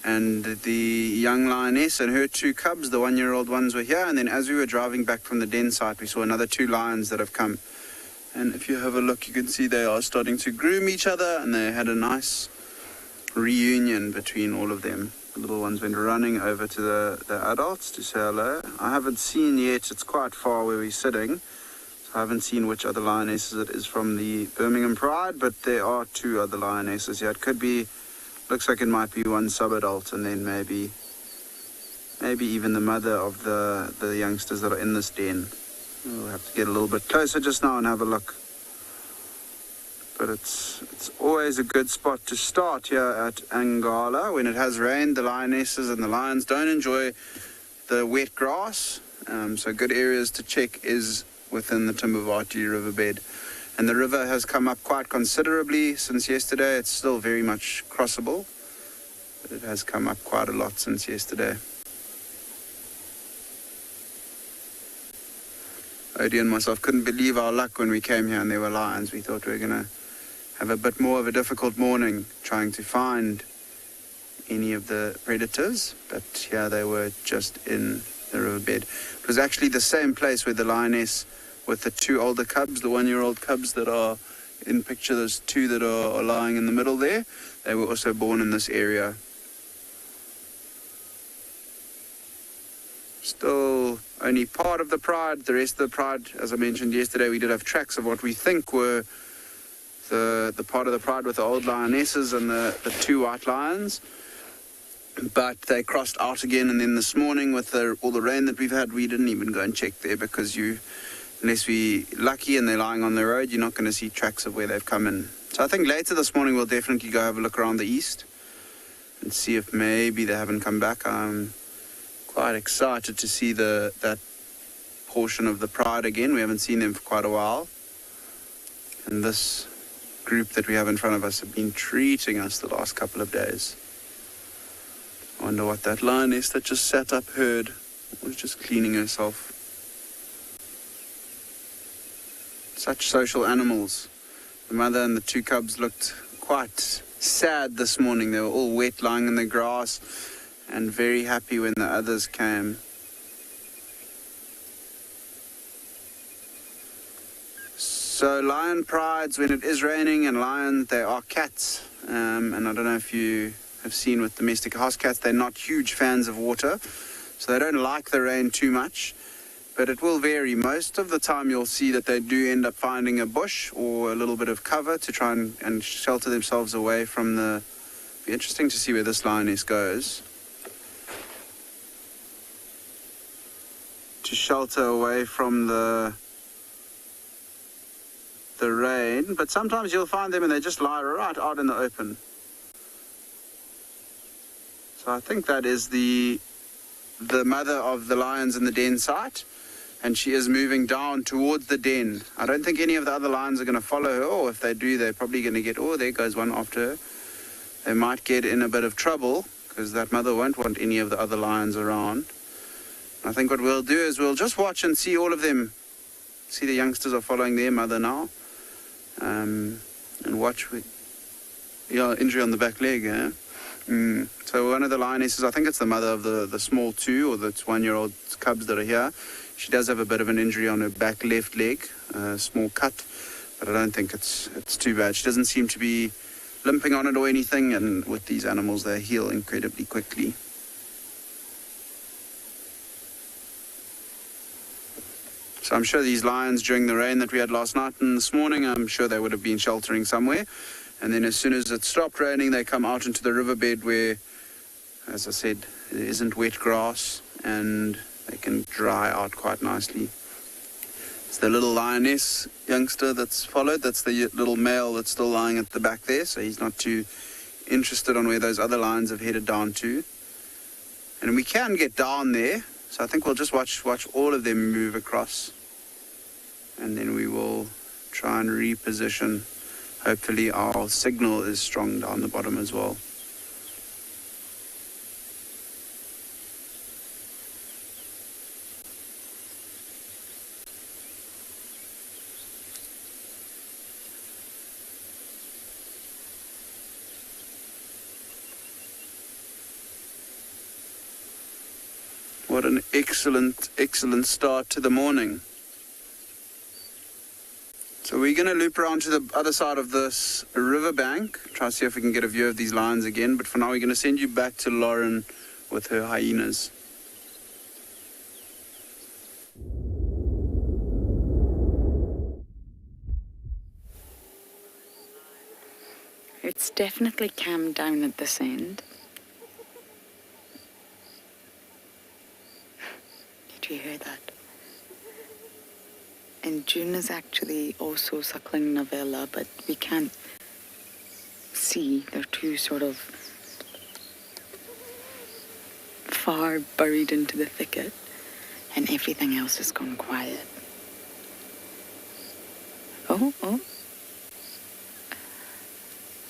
And the young lioness and her 2 cubs, the 1-year-old ones, were here. And then as we were driving back from the den site, we saw another 2 lions that have come. And if you have a look, you can see they are starting to groom each other, and they had a nice reunion between all of them. The little ones went running over to the adults to say hello. I haven't seen yet, it's quite far where we're sitting, so I haven't seen which other lionesses it is from the Birmingham Pride, but there are 2 other lionesses here. It could be, looks like it might be 1 sub-adult, and then maybe even the mother of the youngsters that are in this den. We'll have to get a little bit closer just now and have a look. But it's always a good spot to start here at Ngala. When it has rained, the lionesses and the lions don't enjoy the wet grass. So good areas to check is within the Timbavati riverbed. And the river has come up quite considerably since yesterday. It's still very much crossable, but it has come up quite a lot since yesterday. Odie and myself couldn't believe our luck when we came here and there were lions. We thought we were going to have a bit more of a difficult morning trying to find any of the predators, but here they were just in the riverbed. It was actually the same place where the lioness with the 2 older cubs, the 1-year-old cubs that are in picture, those 2 that are lying in the middle there, they were also born in this area. Still only part of the pride. The rest of the pride, as I mentioned yesterday, we did have tracks of what we think were the part of the pride with the old lionesses and the 2 white lions, but they crossed out again. And then this morning with all the rain that we've had, we didn't even go and check there, because unless we're lucky and they're lying on the road, you're not going to see tracks of where they've come in. So I think later this morning we'll definitely go have a look around the east and see if maybe they haven't come back. I'm quite excited to see that portion of the pride again. We haven't seen them for quite a while. And this group that we have in front of us have been treating us the last couple of days. I wonder what that lioness that just sat up heard. Was just cleaning herself. Such social animals. The mother and the two cubs looked quite sad this morning. They were all wet, lying in the grass, and very happy when the others came. So lion prides, when it is raining, and lions, they are cats. And I don't know if you have seen with domestic house cats, they're not huge fans of water, so they don't like the rain too much. But it will vary. Most of the time you'll see that they do end up finding a bush or a little bit of cover to try and shelter themselves away from the... It'll be interesting to see where this lioness goes. To shelter away from the rain. But sometimes you'll find them and they just lie right out in the open. So I think that is the mother of the lions in the den site. And she is moving down towards the den. I don't think any of the other lions are going to follow her, or if they do, they're probably going to get, oh, there goes one after her. They might get in a bit of trouble, because that mother won't want any of the other lions around. I think what we'll do is we'll just watch and see all of them. See the youngsters are following their mother now. And watch. Yeah, injury on the back leg, eh? So one of the lionesses, I think it's the mother of the small two, or the 1-year-old cubs that are here. She does have a bit of an injury on her back left leg, a small cut, but I don't think it's too bad. She doesn't seem to be limping on it or anything, and with these animals, they heal incredibly quickly. So I'm sure these lions, during the rain that we had last night and this morning, I'm sure they would have been sheltering somewhere. And then as soon as it stopped raining, they come out into the riverbed where, as I said, there isn't wet grass, and they can dry out quite nicely. It's the little lioness youngster that's followed. That's the little male that's still lying at the back there, so he's not too interested on where those other lions have headed down to. And we can get down there, so I think we'll just watch all of them move across. And then we will try and reposition. Hopefully our signal is strong down the bottom as well. What an excellent start to the morning. So we're going to loop around to the other side of this riverbank, try to see if we can get a view of these lions again. But for now, we're going to send you back to Lauren with her hyenas. It's definitely calmed down at this end. Did you hear that? And June is actually also suckling Novella, but we can't see. They're too sort of far buried into the thicket, and everything else has gone quiet. Oh.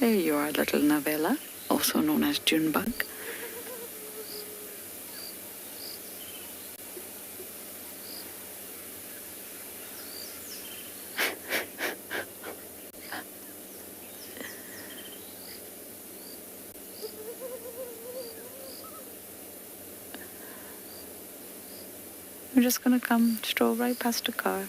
There you are, little Novella, also known as Junebug. I'm just gonna come stroll right past the car.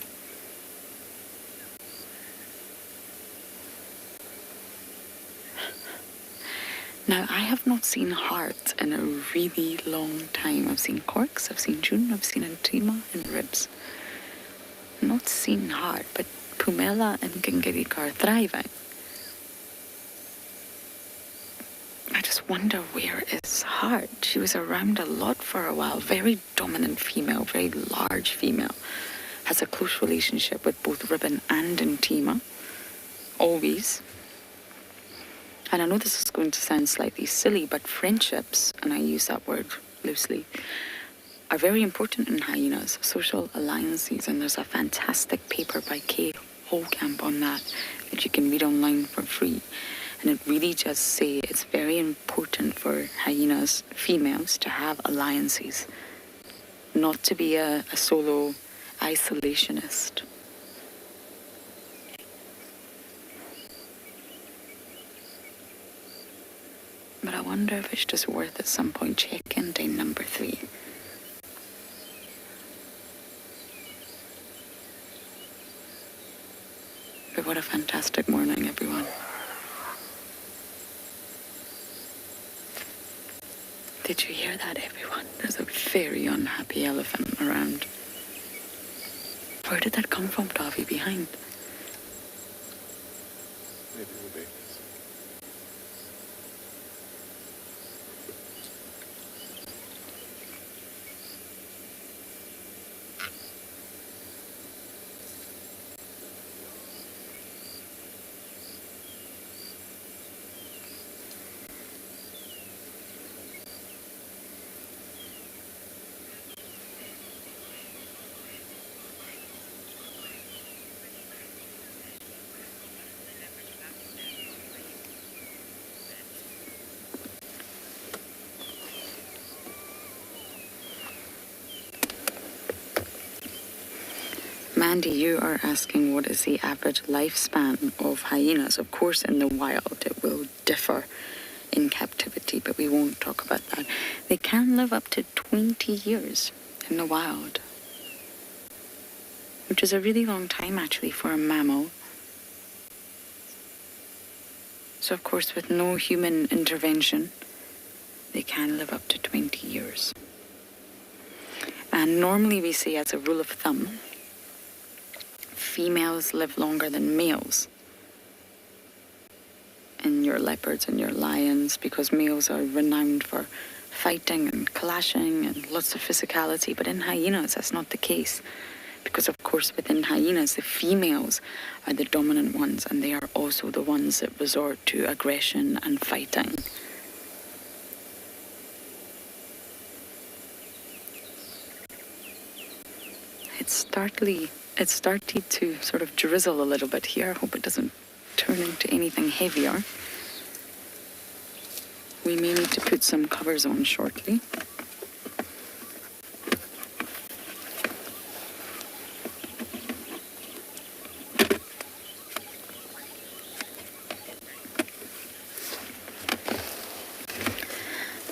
Now, I have not seen hearts in a really long time. I've seen corks, I've seen June, I've seen Antima and ribs. Not seen heart, but Pumela and Gingirika are thriving. I just wonder, where is Heart? She was around a lot for a while. Very dominant female, very large female. Has a close relationship with both Ribbon and Antima. Always. And I know this is going to sound slightly silly, but friendships, and I use that word loosely, are very important in hyenas, social alliances, and there's a fantastic paper by KHOZA on that you can read online for free. And it really does say it's very important for hyenas, females, to have alliances, not to be a solo isolationist. But I wonder if it's just worth at some point checking day number 3. But what a fantastic morning, everyone. Did you hear that, everyone? There's a very unhappy elephant around. Where did that come from, Davi, behind? Maybe the babies. Mandy, you are asking what is the average lifespan of hyenas. Of course, in the wild, it will differ in captivity, but we won't talk about that. They can live up to 20 years in the wild, which is a really long time, actually, for a mammal. So, of course, with no human intervention, they can live up to 20 years. And normally we say, as a rule of thumb, females live longer than males in your leopards and your lions, because males are renowned for fighting and clashing and lots of physicality. But in hyenas, that's not the case, because of course within hyenas, the females are the dominant ones, and they are also the ones that resort to aggression and fighting. It's starting to sort of drizzle a little bit here. I hope it doesn't turn into anything heavier. We may need to put some covers on shortly.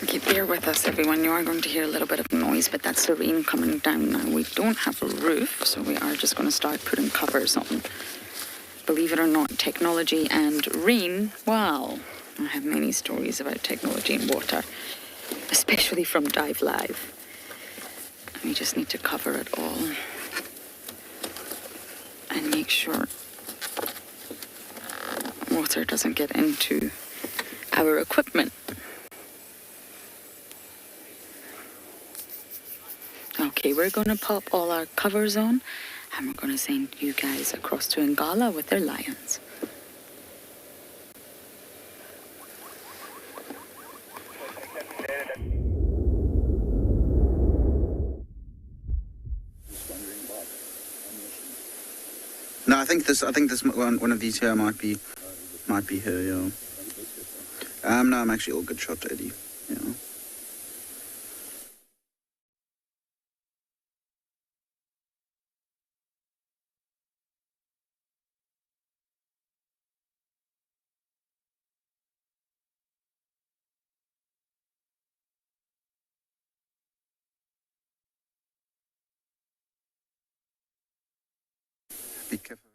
Okay, bear with us, everyone. You are going to hear a little bit of noise, but that's the rain coming down now. We don't have a roof, so we are just going to start putting covers on. Believe it or not, technology and rain, wow. I have many stories about technology and water, especially from Dive Live. We just need to cover it all and make sure water doesn't get into our equipment. Okay, we're going to pop all our covers on, and we're going to send you guys across to Ngala with their lions. No, I think this one of these here might be her, yeah. No, I'm actually all good shot, Eddie. Yeah. Be careful.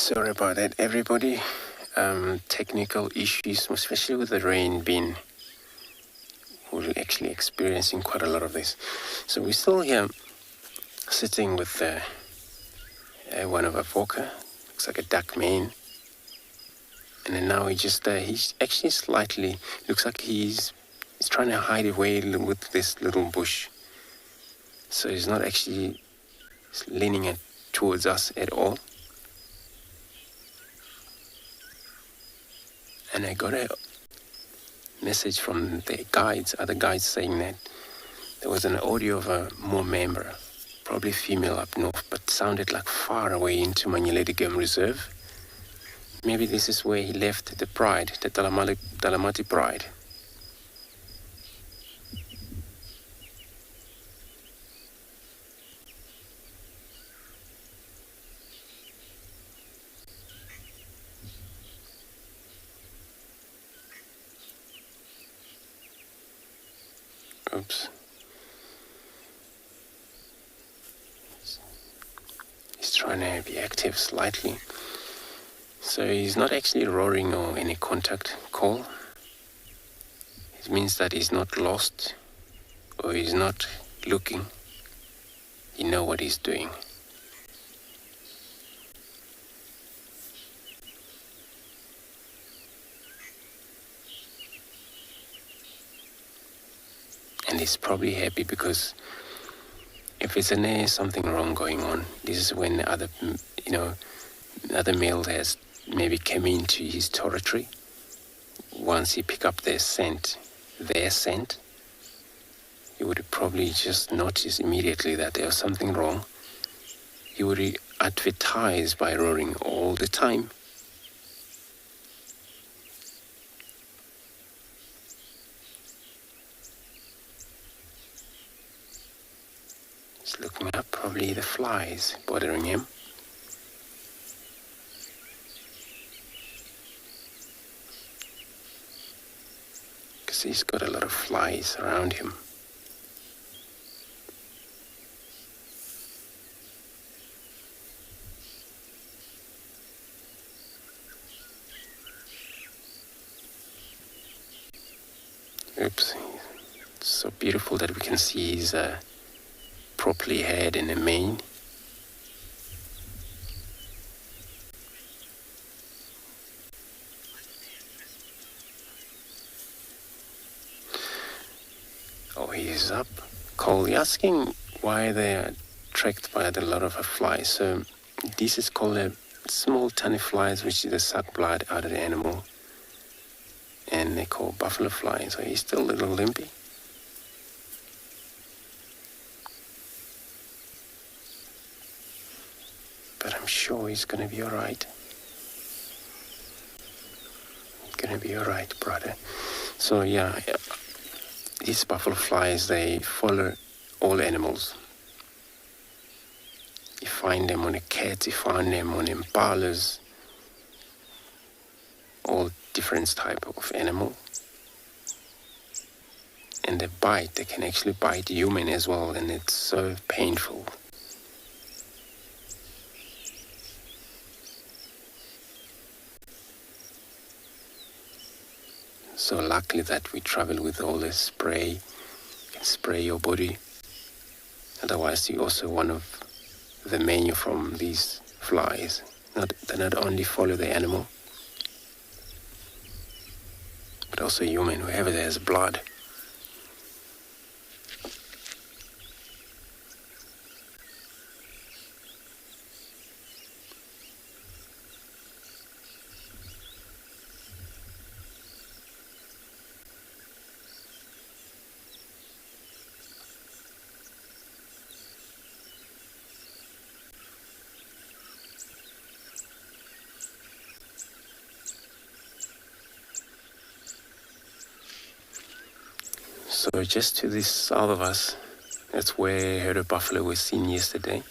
Sorry about that, everybody. Technical issues, especially with the rain being, we're actually experiencing quite a lot of this. So we're still here sitting with one of our vodka, looks like a duck mane. And then now he's actually slightly, looks like he's trying to hide away with this little bush. So he's not actually leaning towards us at all. And I got a message from the other guides saying that there was an audio of a more member, probably female up north, but sounded like far away into Prrivate Game Reserve. Maybe this is where he left the pride, the Talamati pride. Oops. He's trying to be active slightly. So he's not actually roaring or any contact call. It means that he's not lost or he's not looking. You know what he's doing. And he's probably happy because if there's something wrong going on, this is when the other male has maybe come into his territory. Once he pick up their scent, he would probably just notice immediately that there was something wrong. He would advertise by roaring all the time. He's looking up, probably the flies bothering him. Because he's got a lot of flies around him. Oops, it's so beautiful that we can see his properly head in the mane. Oh, he is up. Cole, you're asking why they are attracted by a lot of flies. So this is called a small tiny flies, which is suck blood out of the animal. And they call buffalo flies. So he's still a little limpy. But I'm sure he's going to be alright. He's going to be alright, brother. So yeah, these buffalo flies, they follow all animals. You find them on a cat, you find them on impalas, all different type of animal. And they can actually bite human as well, and it's so painful. So luckily that we travel with all this spray. You can spray your body. Otherwise, you also one of the menu from these flies. They not only follow the animal, but also human, whoever there's blood. So just to the south of us, that's where herd buffalo was seen yesterday.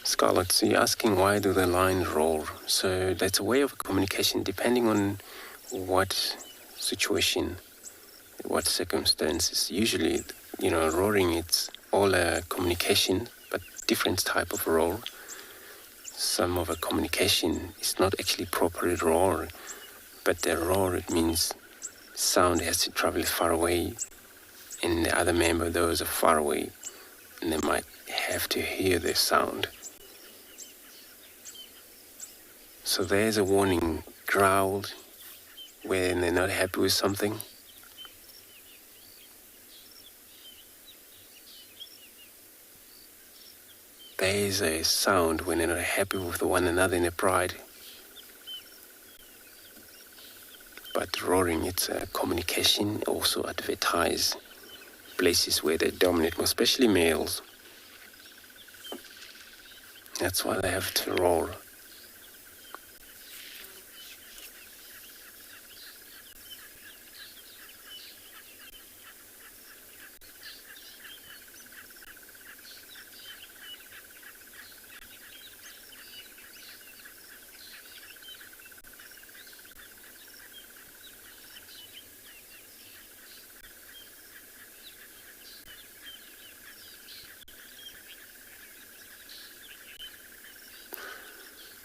Scarlett, so you're asking why do the lions roar? So that's a way of communication depending on what situation, what circumstances. Usually roaring, it's all a communication, but different type of roar. Some of a communication is not actually properly roar, but the roar, it means sound has to travel far away, and the other member, those are far away, and they might have to hear the sound. So there's a warning, growled, when they're not happy with something. There's a sound when they're not happy with one another in their pride. But roaring, it's a communication, also advertise places where they dominate, especially males. That's why they have to roar.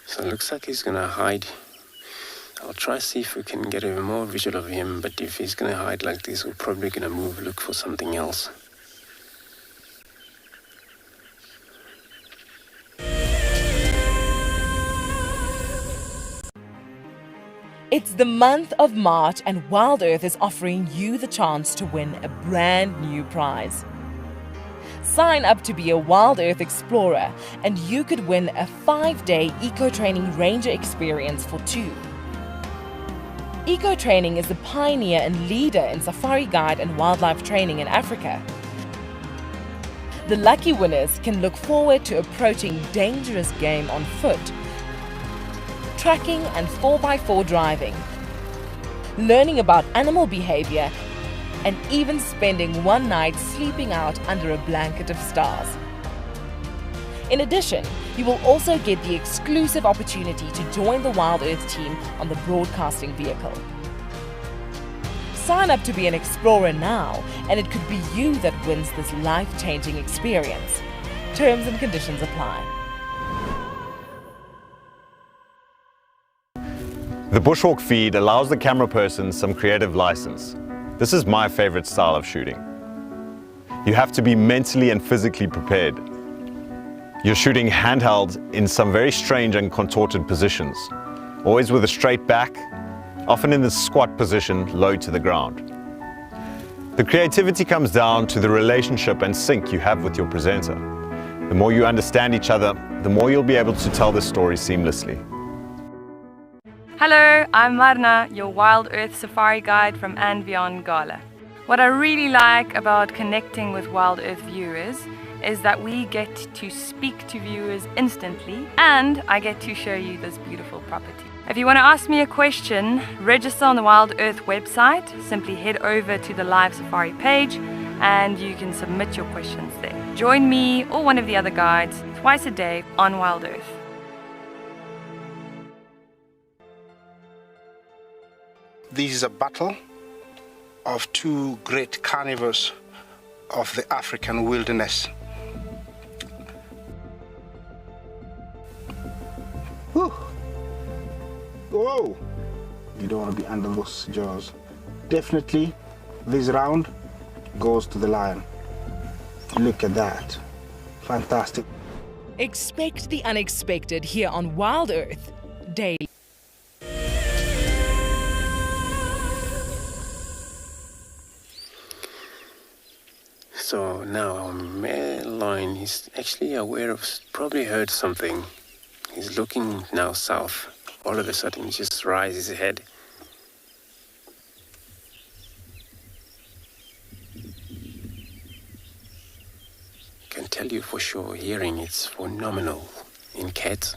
So it looks like he's gonna hide. I'll try to see if we can get a more visual of him, but if he's gonna hide like this, we're probably gonna look for something else. It's the month of March and WildEarth is offering you the chance to win a brand new prize. Sign up to be a WildEarth Explorer and you could win a 5-day eco-training ranger experience for 2. Eco-training is the pioneer and leader in safari guide and wildlife training in Africa. The lucky winners can look forward to approaching dangerous game on foot, tracking and 4x4 driving, learning about animal behavior, and even spending one night sleeping out under a blanket of stars. In addition, you will also get the exclusive opportunity to join the WildEarth team on the broadcasting vehicle. Sign up to be an explorer now, and it could be you that wins this life-changing experience. Terms and conditions apply. The Bushwalk feed allows the camera person some creative license. This is my favorite style of shooting. You have to be mentally and physically prepared. You're shooting handheld in some very strange and contorted positions, always with a straight back, often in the squat position, low to the ground. The creativity comes down to the relationship and sync you have with your presenter. The more you understand each other, the more you'll be able to tell the story seamlessly. Hello, I'm Marna, your WildEarth Safari Guide from andBeyond Ngala. What I really like about connecting with WildEarth viewers is that we get to speak to viewers instantly and I get to show you this beautiful property. If you want to ask me a question, register on the WildEarth website. Simply head over to the live safari page and you can submit your questions there. Join me or one of the other guides twice a day on WildEarth. This is a battle of 2 great carnivores of the African wilderness. Whew. Whoa! You don't want to be under those jaws. Definitely, this round goes to the lion. Look at that. Fantastic. Expect the unexpected here on WildEarth daily. So now our male lion, he's actually aware of, probably heard something. He's looking now south. All of a sudden he just raises his head. I can tell you for sure, hearing it's phenomenal in cats.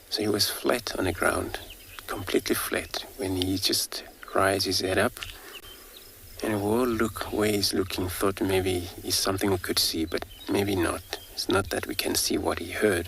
So he was flat on the ground, completely flat, when he just raised his head up. And we'll look where he's looking, thought maybe it's something we could see, but maybe not. It's not that we can see what he heard.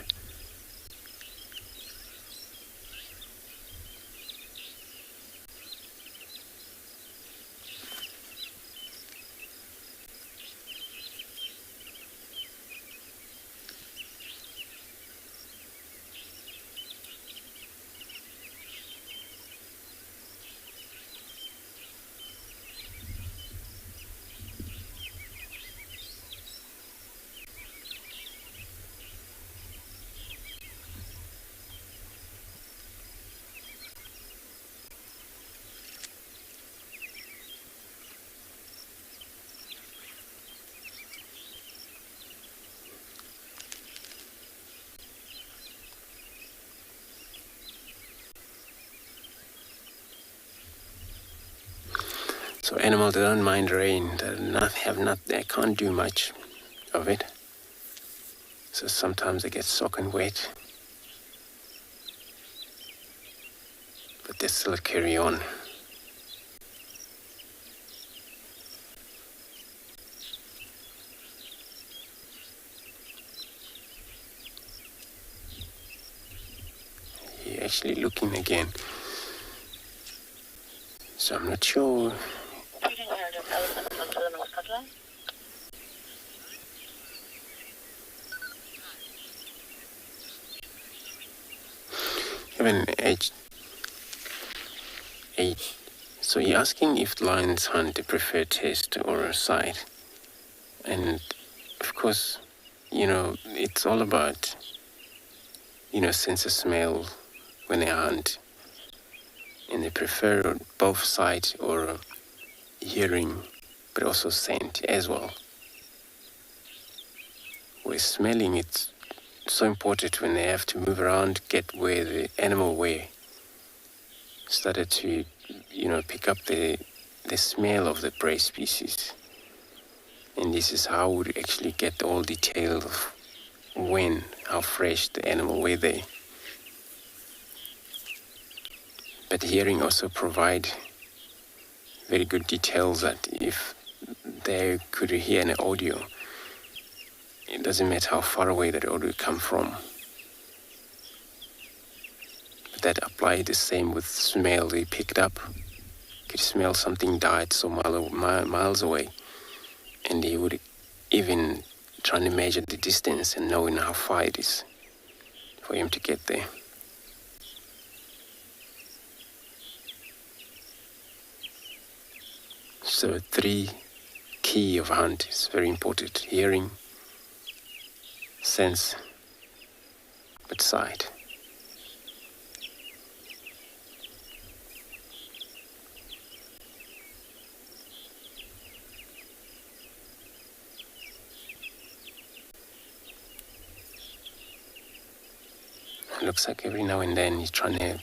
So animals, they don't mind rain. They can't do much of it. So sometimes they get soaking wet. But they still carry on. You're actually looking again. So I'm not sure. Even age 8. So you're asking if lions hunt a preferred taste or a sight. And of course, it's all about, sense of smell when they hunt. And they prefer both sight or hearing, but also scent as well. Where smelling, it's so important when they have to move around, get where the animal started to, pick up the smell of the prey species. And this is how we actually get all detail of how fresh the animal were there. But hearing also provide very good details that if they could hear an audio, it doesn't matter how far away that audio come from. But that applied the same with smell. They picked up, could smell something died so miles away, and they would even try to measure the distance and knowing how far it is for him to get there. So 3 key of hunt is very important: hearing, sense, but sight. It looks like every now and then he's trying to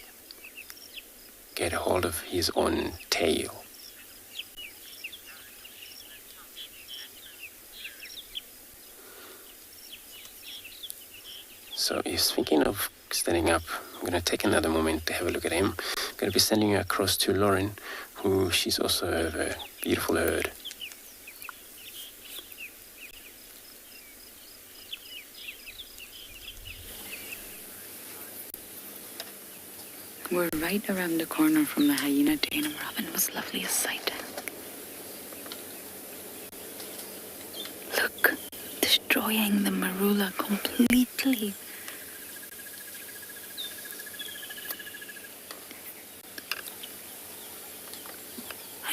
get a hold of his own tail. So he's thinking of standing up. I'm going to take another moment to have a look at him. I'm going to be sending you across to Lauren, who she's also a beautiful herd. We're right around the corner from the hyena den, and we're having the most loveliest sight. Look, destroying the marula completely.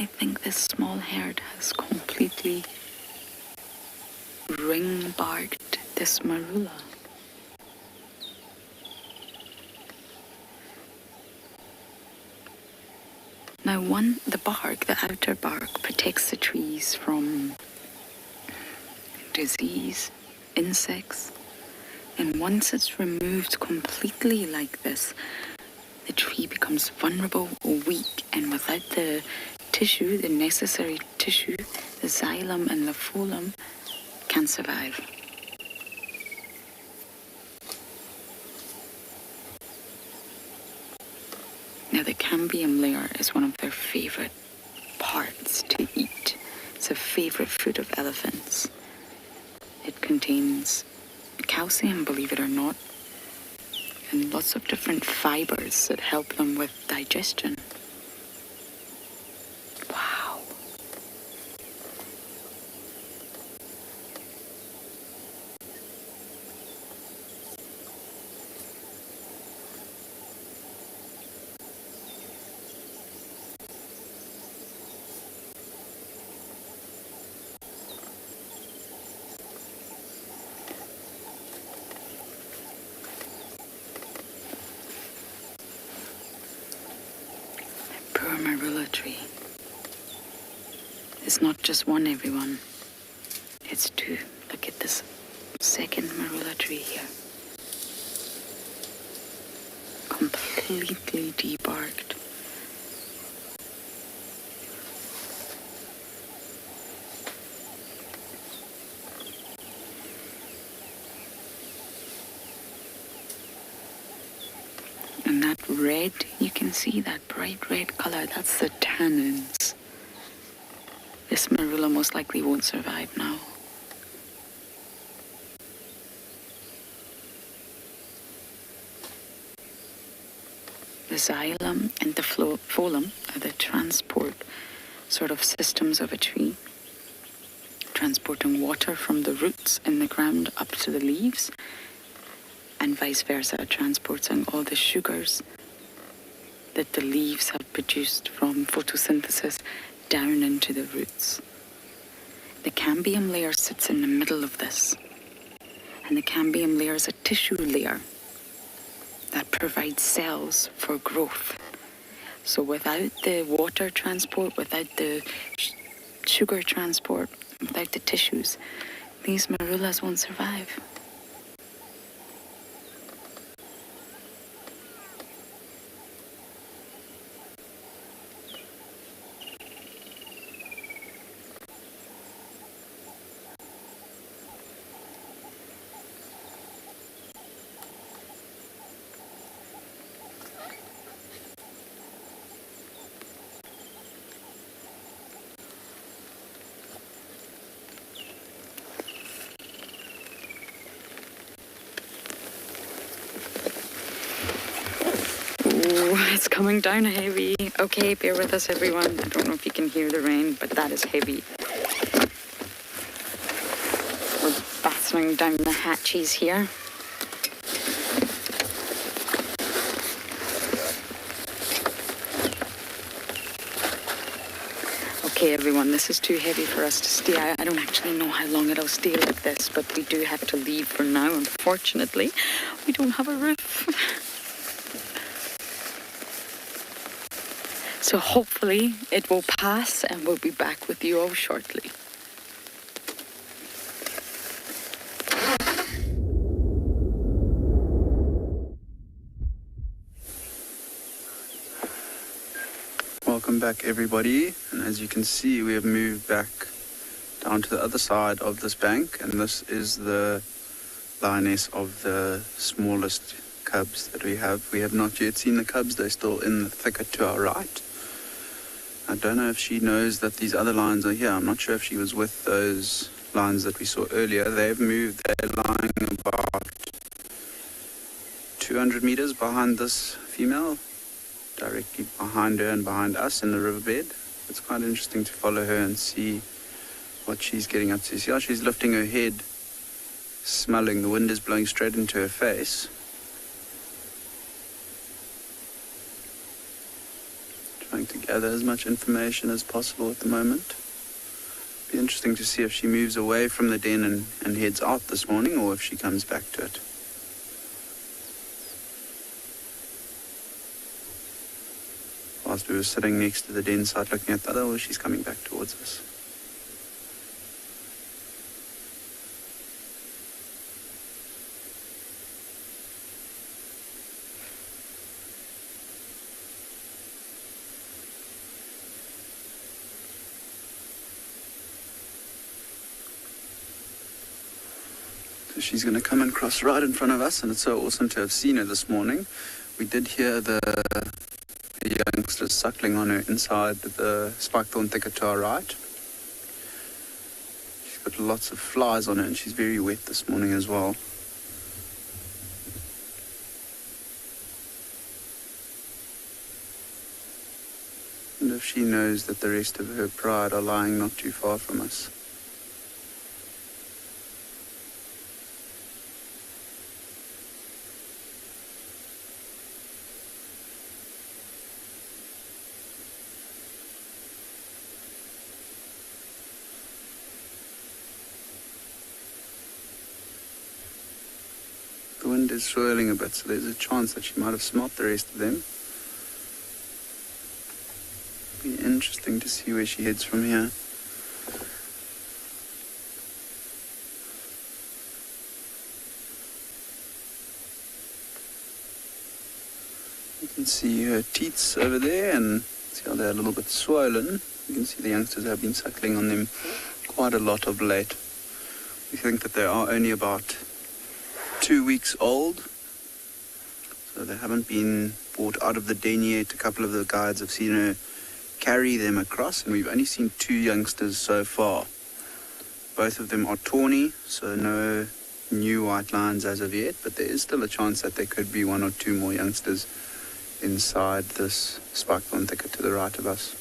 I think this small herd has completely ring-barked this marula. Now the outer bark protects the trees from disease, insects, and once it's removed completely like this, the tree becomes vulnerable or weak, and without the tissue, the necessary tissue, the xylem and the phloem, can't survive. Now the cambium layer is one of their favorite parts to eat. It's a favorite food of elephants. It contains calcium, believe it or not, and lots of different fibers that help them with digestion. Wow. Marula tree. It's not just one, everyone. It's 2. Look at this second marula tree here. Completely debarked. you can see that bright red color, that's the tannins. This marula most likely won't survive now. The xylem and the phloem are the transport sort of systems of a tree, transporting water from the roots in the ground up to the leaves, and vice versa, transporting all the sugars that the leaves have produced from photosynthesis down into the roots. The cambium layer sits in the middle of this, and the cambium layer is a tissue layer that provides cells for growth. So without the water transport, without the sugar transport, without the tissues, these marulas won't survive. It's coming down heavy. Okay, bear with us, everyone. I don't know if you can hear the rain, but that is heavy. We're battering down the hatches here. Okay, everyone, this is too heavy for us to stay. I don't actually know how long it'll stay like this, but we do have to leave for now. Unfortunately, we don't have a roof. So hopefully it will pass and we'll be back with you all shortly. Welcome back, everybody. And as you can see, we have moved back down to the other side of this bank, and this is the lioness of the smallest cubs that we have. We have not yet seen the cubs. They're still in the thicket to our right. I don't know if she knows that these other lions are here. I'm not sure if she was with those lions that we saw earlier. They've moved. They're lying about 200 meters behind this female, directly behind her and behind us in the riverbed. It's quite interesting to follow her and see what she's getting up to. See how she's lifting her head, smelling. The wind is blowing straight into her face. Trying to gather as much information as possible at the moment. Be interesting to see if she moves away from the den and heads out this morning, or if she comes back to it. Whilst we were sitting next to the den site looking at the other, well, she's coming back towards us. She's going to come and cross right in front of us, and it's so awesome to have seen her this morning. We did hear the youngsters suckling on her inside the spikethorn thicket to our right. She's got lots of flies on her, and she's very wet this morning as well. And if she knows that the rest of her pride are lying not too far from us. The wind is swirling a bit, so there's a chance that she might have smelt the rest of them. Be interesting to see where she heads from here. You can see her teats over there, and see how they're a little bit swollen. You can see the youngsters have been suckling on them quite a lot of late. We think that they are only about 2 weeks old, so they haven't been brought out of the den yet. A couple of the guides have seen her carry them across, and we've only seen 2 youngsters so far. Both of them are tawny, so no new white lines as of yet, but there is still a chance that there could be 1 or 2 more youngsters inside this spikethorn thicket to the right of us.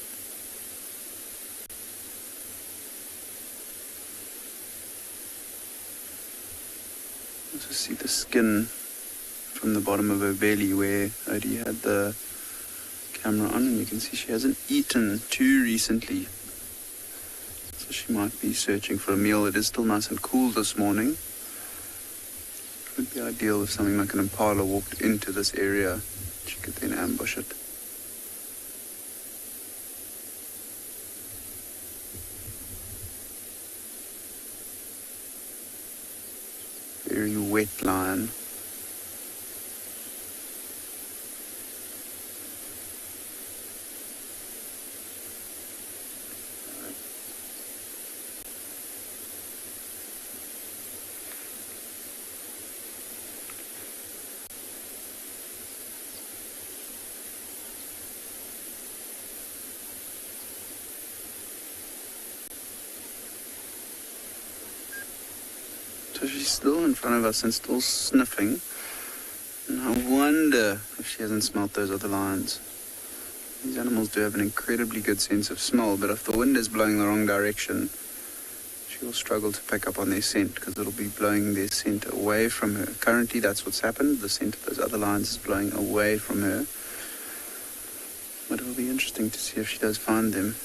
Also see the skin from the bottom of her belly where Odie had the camera on, and you can see she hasn't eaten too recently, so she might be searching for a meal. It is still nice and cool this morning. It would be ideal if something like an impala walked into this area. She could then ambush it. Very wet lion. So she's still in front of us and still sniffing. And I wonder if she hasn't smelt those other lions. These animals do have an incredibly good sense of smell, but if the wind is blowing the wrong direction, she will struggle to pick up on their scent because it'll be blowing their scent away from her. Currently, that's what's happened. The scent of those other lions is blowing away from her. But it will be interesting to see if she does find them.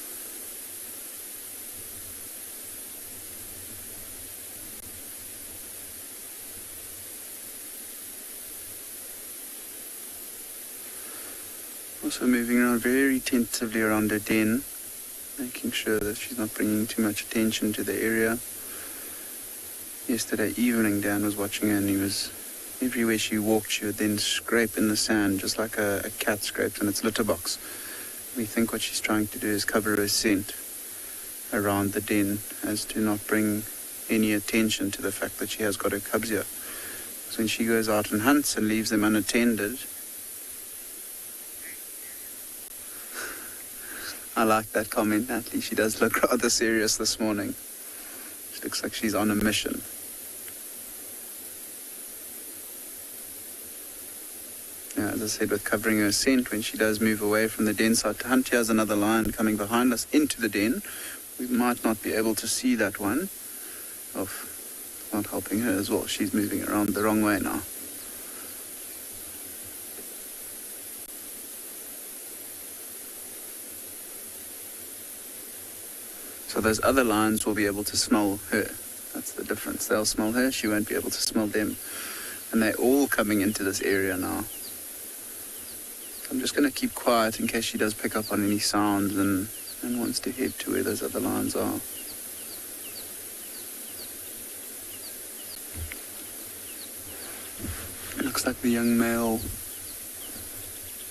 Also moving around very tentatively around her den, making sure that she's not bringing too much attention to the area. Yesterday evening, Dan was watching her, and he was, everywhere she walked, she would then scrape in the sand, just like a cat scrapes in its litter box. We think what she's trying to do is cover her scent around the den, as to not bring any attention to the fact that she has got her cubs here. So when she goes out and hunts and leaves them unattended, I like that comment, Natalie. She does look rather serious this morning. She looks like she's on a mission. Yeah, as I said, with covering her scent, when she does move away from the den side to hunt, here's another lion coming behind us into the den. We might not be able to see that one. Not helping her as well. She's moving around the wrong way now. So those other lions will be able to smell her. That's the difference. They'll smell her, she won't be able to smell them. And they're all coming into this area now. So I'm just going to keep quiet in case she does pick up on any sounds and wants to head to where those other lions are. It looks like the young male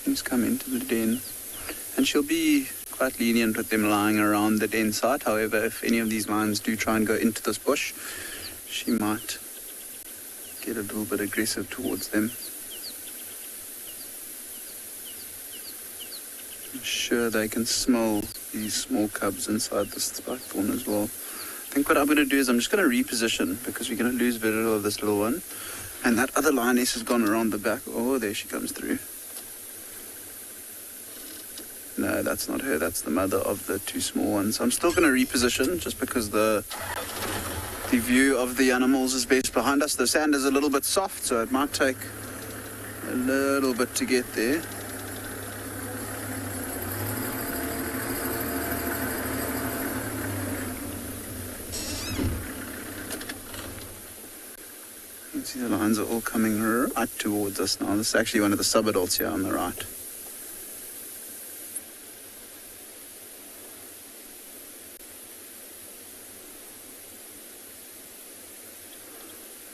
has come into the den. And she'll be quite lenient with them lying around the den site. However, if any of these lions do try and go into this bush, she might get a little bit aggressive towards them. I'm sure they can smell these small cubs inside this spikethorn as well. I think what I'm going to do is I'm just going to reposition, because we're going to lose very little of this little one. And that other lioness has gone around the back. Oh, there she comes through. No, that's not her. That's the mother of the 2 small ones. I'm still going to reposition, just because the view of the animals is best behind us. The sand is a little bit soft, so it might take a little bit to get there. You can see the lions are all coming right towards us now. This is actually one of the sub-adults here on the right.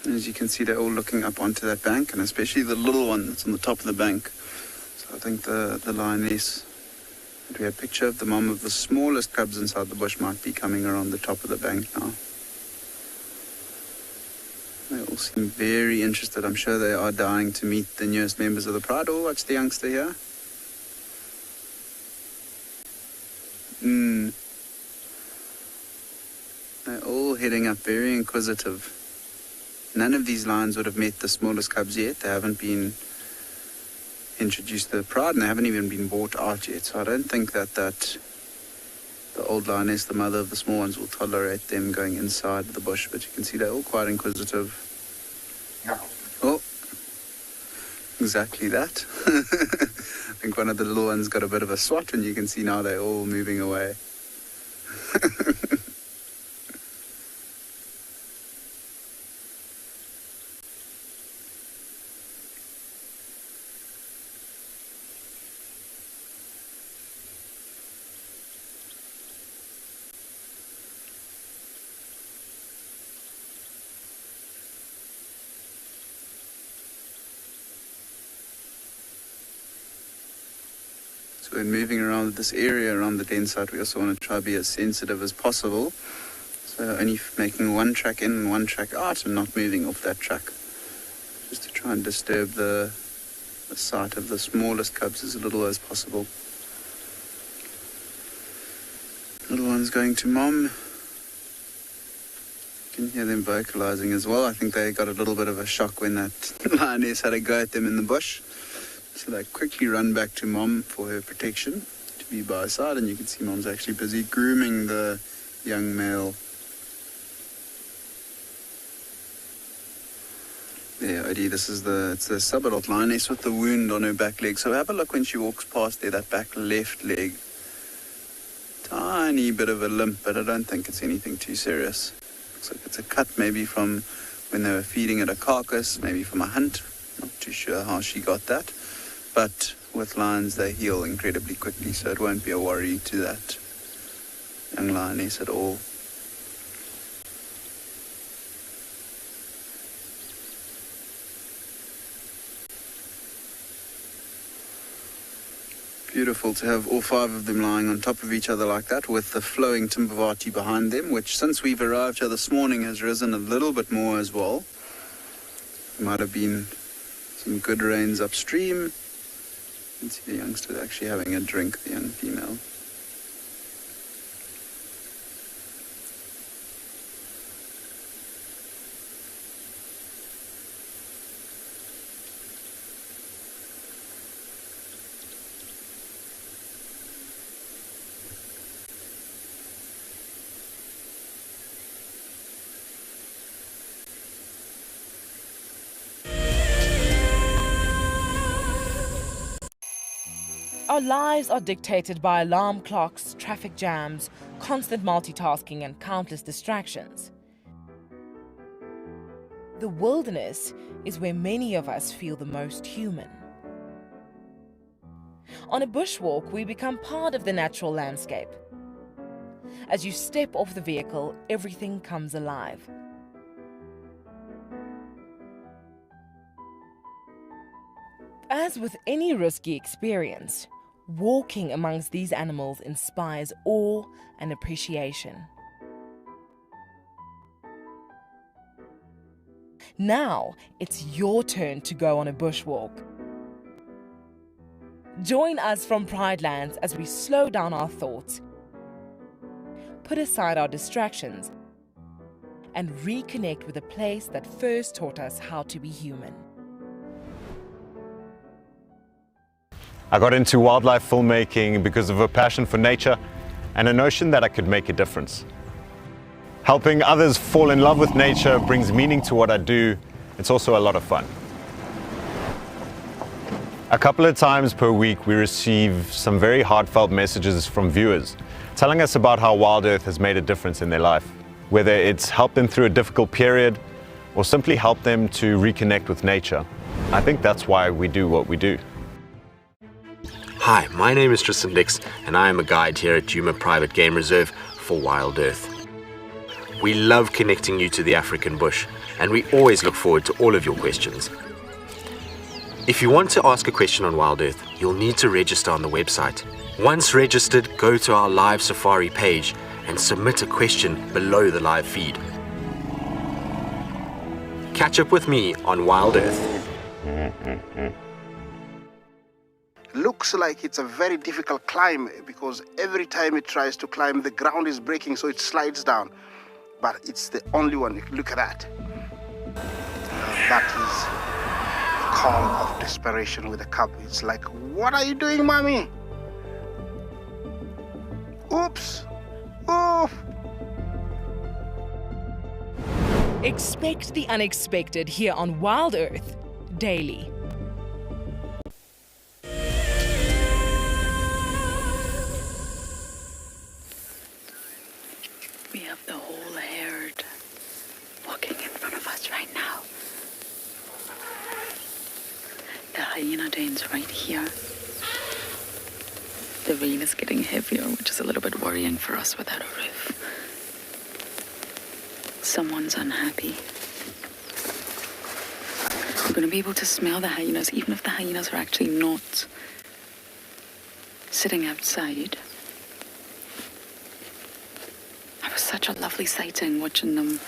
As you can see, they're all looking up onto that bank, and especially the little one that's on the top of the bank. So I think the lioness that we have a picture of, the mom of the smallest cubs inside the bush, might be coming around the top of the bank now. They're all seem very interested. I'm sure they are dying to meet the newest members of the Pride. Oh, watch the youngster here. They're all heading up, very inquisitive. None of these lions would have met the smallest cubs yet. They haven't been introduced to the Pride, and they haven't even been bought out yet. So I don't think that the old lioness, the mother of the small ones, will tolerate them going inside the bush. But you can see they're all quite inquisitive. Oh, exactly that. I think one of the little ones got a bit of a swat, and you can see now they're all moving away. So when moving around this area around the den site, we also want to try to be as sensitive as possible. So only making one track in and one track out and not moving off that track. Just to try and disturb the sight of the smallest cubs as little as possible. Little one's going to mom. You can hear them vocalizing as well. I think they got a little bit of a shock when that lioness had a go at them in the bush. So they quickly run back to mom for her protection, to be by her side, and you can see mom's actually busy grooming the young male. There, Odie, it's the sub-adult lioness with the wound on her back leg. So have a look when she walks past there, that back left leg. Tiny bit of a limp, but I don't think it's anything too serious. Looks like it's a cut maybe from when they were feeding at a carcass, maybe from a hunt. Not too sure how she got that. But with lions, they heal incredibly quickly, so it won't be a worry to that young lioness at all. Beautiful to have all 5 of them lying on top of each other like that, with the flowing Timbavati behind them, which since we've arrived here this morning has risen a little bit more as well. There might have been some good rains upstream. You can see the youngster actually having a drink, the young female. Our lives are dictated by alarm clocks, traffic jams, constant multitasking, and countless distractions. The wilderness is where many of us feel the most human. On a bushwalk, we become part of the natural landscape. As you step off the vehicle, everything comes alive. As with any risky experience, walking amongst these animals inspires awe and appreciation. Now, it's your turn to go on a bushwalk. Join us from Pride Lands as we slow down our thoughts, put aside our distractions, and reconnect with a place that first taught us how to be human. I got into wildlife filmmaking because of a passion for nature and a notion that I could make a difference. Helping others fall in love with nature brings meaning to what I do. It's also a lot of fun. A couple of times per week, we receive some very heartfelt messages from viewers telling us about how WildEarth has made a difference in their life, whether it's helped them through a difficult period or simply helped them to reconnect with nature. I think that's why we do what we do. Hi, my name is Tristan Dix, and I am a guide here at Djuma Private Game Reserve for WildEarth. We love connecting you to the African bush, and we always look forward to all of your questions. If you want to ask a question on WildEarth, you'll need to register on the website. Once registered, go to our live safari page and submit a question below the live feed. Catch up with me on Wild Earth. Looks like it's a very difficult climb because every time it tries to climb, the ground is breaking, so it slides down. But it's the only one. Look at that. That is the call of desperation with a cub. It's like, what are you doing, mommy? Oops. Oof. Expect the unexpected here on Wild Earth daily. We have the whole herd walking in front of us right now. The hyena den's right here. The rain is getting heavier, which is a little bit worrying for us without a roof. Someone's unhappy. We're going to be able to smell the hyenas, even if the hyenas are actually not sitting outside. It was such a lovely sighting watching them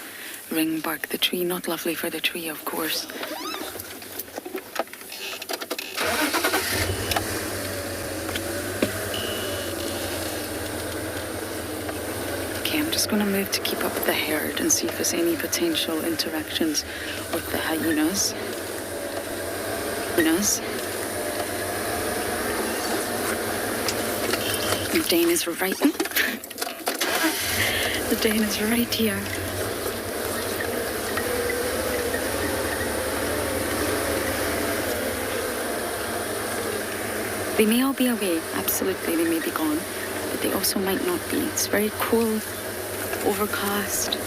ring bark the tree. Not lovely for the tree, of course. Okay, I'm just going to move to keep up with the herd and see if there's any potential interactions with the hyenas. The Dane is right. The Dane is right here. They may all be away, absolutely, they may be gone, but they also might not be. It's very cool, overcast.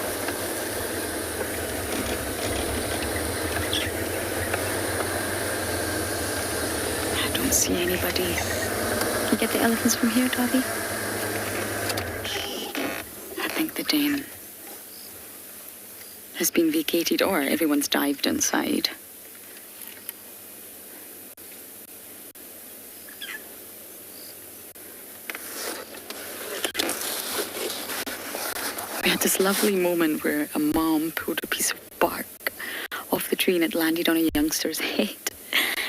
I don't see anybody. Can you get the elephants from here, Dobby? I think the Dane has been vacated, or everyone's dived inside. We had this lovely moment where a mom pulled a piece of bark off the tree and it landed on a youngster's head.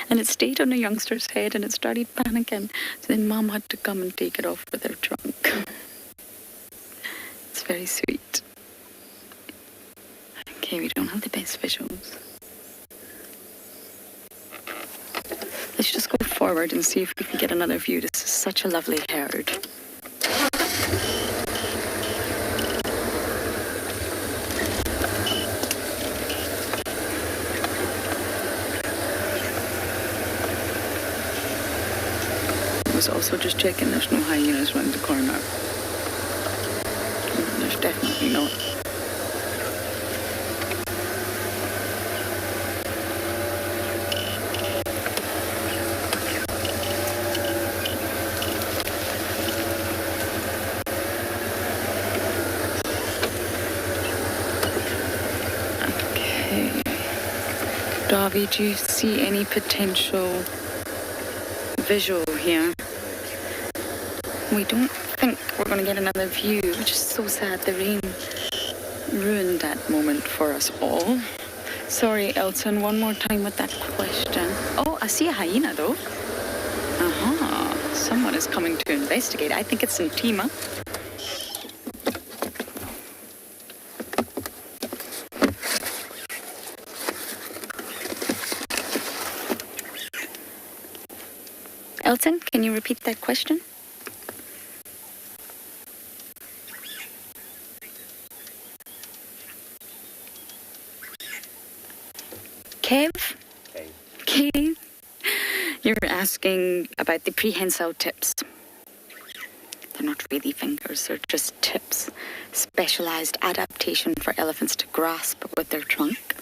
And it stayed on the youngster's head and it started panicking. So then Mom had to come and take it off with her trunk. It's very sweet. Okay, we don't have the best visuals. Let's just go forward and see if we can get another view. This is such a lovely herd. I was also just checking there's no hyenas around the corner. There's definitely not. Okay. Davi, do you see any potential visual here? We don't think we're going to get another view, which is so sad. The rain ruined that moment for us all. Sorry, Elton, one more time with that question. Oh, I see a hyena, though. Someone is coming to investigate. I think it's Ntima. Elton, can you repeat that question? Kev? You're asking about the prehensile tips. They're not really fingers, they're just tips. Specialized adaptation for elephants to grasp with their trunk.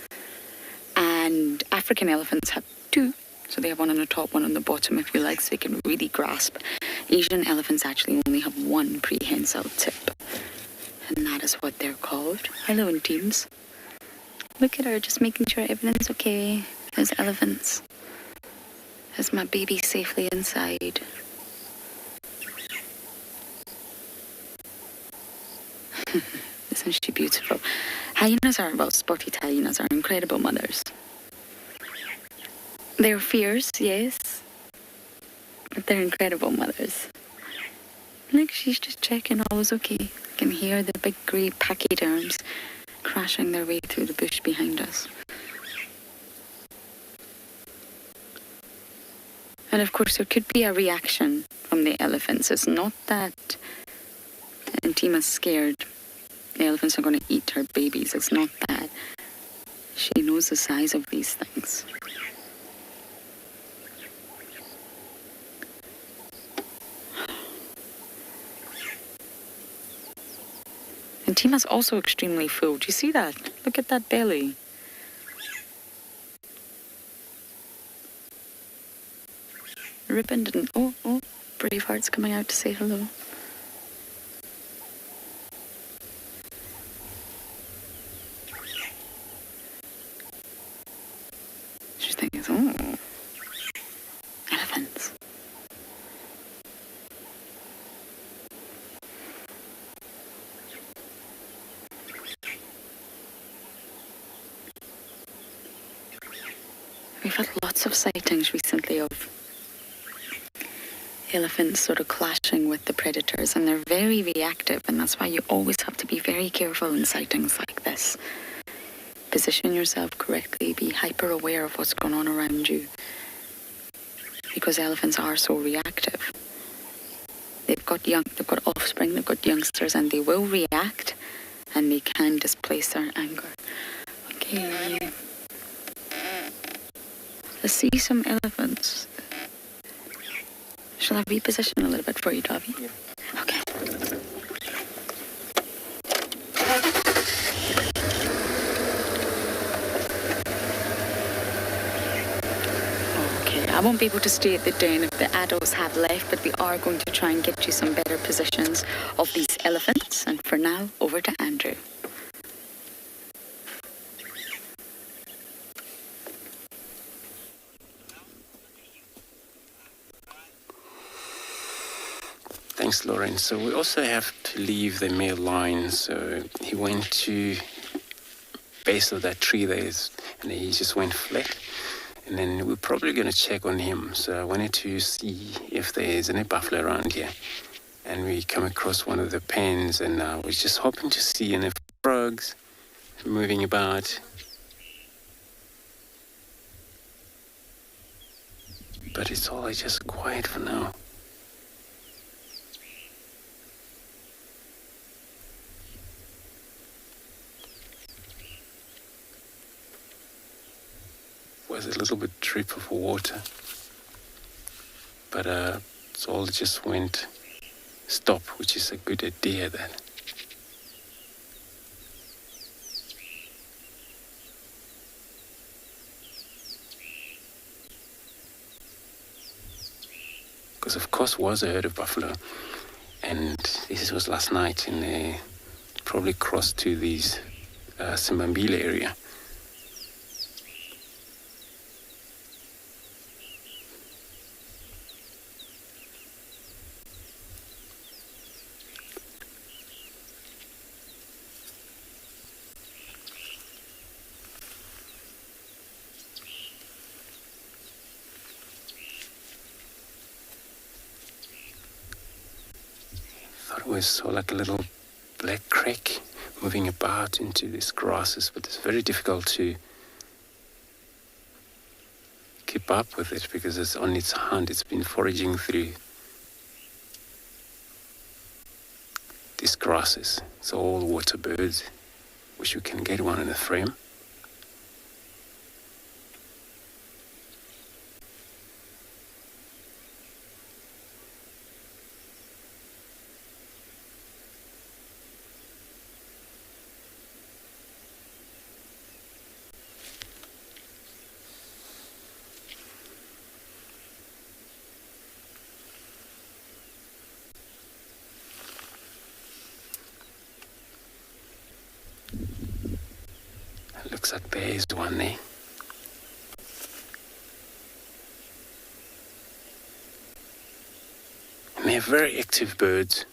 And African elephants have two. So they have one on the top, one on the bottom, if you like, so they can really grasp. Asian elephants actually only have one prehensile tip. And that is what they're called. Hello, in teams. Look at her, just making sure everything's okay. There's elephants. There's my baby safely inside. Isn't she beautiful? Spotted hyenas are incredible mothers. They're fierce, yes, but they're incredible mothers. Look, she's just checking all is okay. I can hear the big grey pachyderms crashing their way through the bush behind us. And of course, there could be a reaction from the elephants. It's not that Ntima's scared the elephants are going to eat her babies. It's not that. She knows the size of these things. Ntima's also extremely full. Do you see that? Look at that belly. Ribbon didn't... Oh, Braveheart's coming out to say hello. She's thinking, oh, elephants. We've had lots of sightings recently of elephants sort of clashing with the predators, and they're very reactive, and that's why you always have to be very careful in sightings like this. Position yourself correctly, be hyper aware of what's going on around you, because elephants are so reactive. They've got offspring, they've got youngsters, and they will react, and they can displace their anger. Okay. I see some elephants. Shall I reposition a little bit for you, Dobby? Yeah. Okay. Okay, I won't be able to stay at the den if the adults have left, but we are going to try and get you some better positions of these elephants. And for now, over to Andrew. Thanks, Lauren. So we also have to leave the male lion. So he went to base of that tree there, and he just went flat. And then we're probably going to check on him. So I wanted to see if there's any buffalo around here. And we come across one of the pens, and we're just hoping to see any frogs moving about. But it's all just quiet for now. Was a little bit drip of water, but it all just went stop, which is a good idea then. Because of course was a herd of buffalo, and this was last night, and they probably crossed to these Simbambile area. Saw like a little black crack moving about into these grasses, but it's very difficult to keep up with it because it's on its hunt. It's been foraging through these grasses. It's all water birds. Wish we can get one in the frame. Looks like there's one there. And they're very active birds.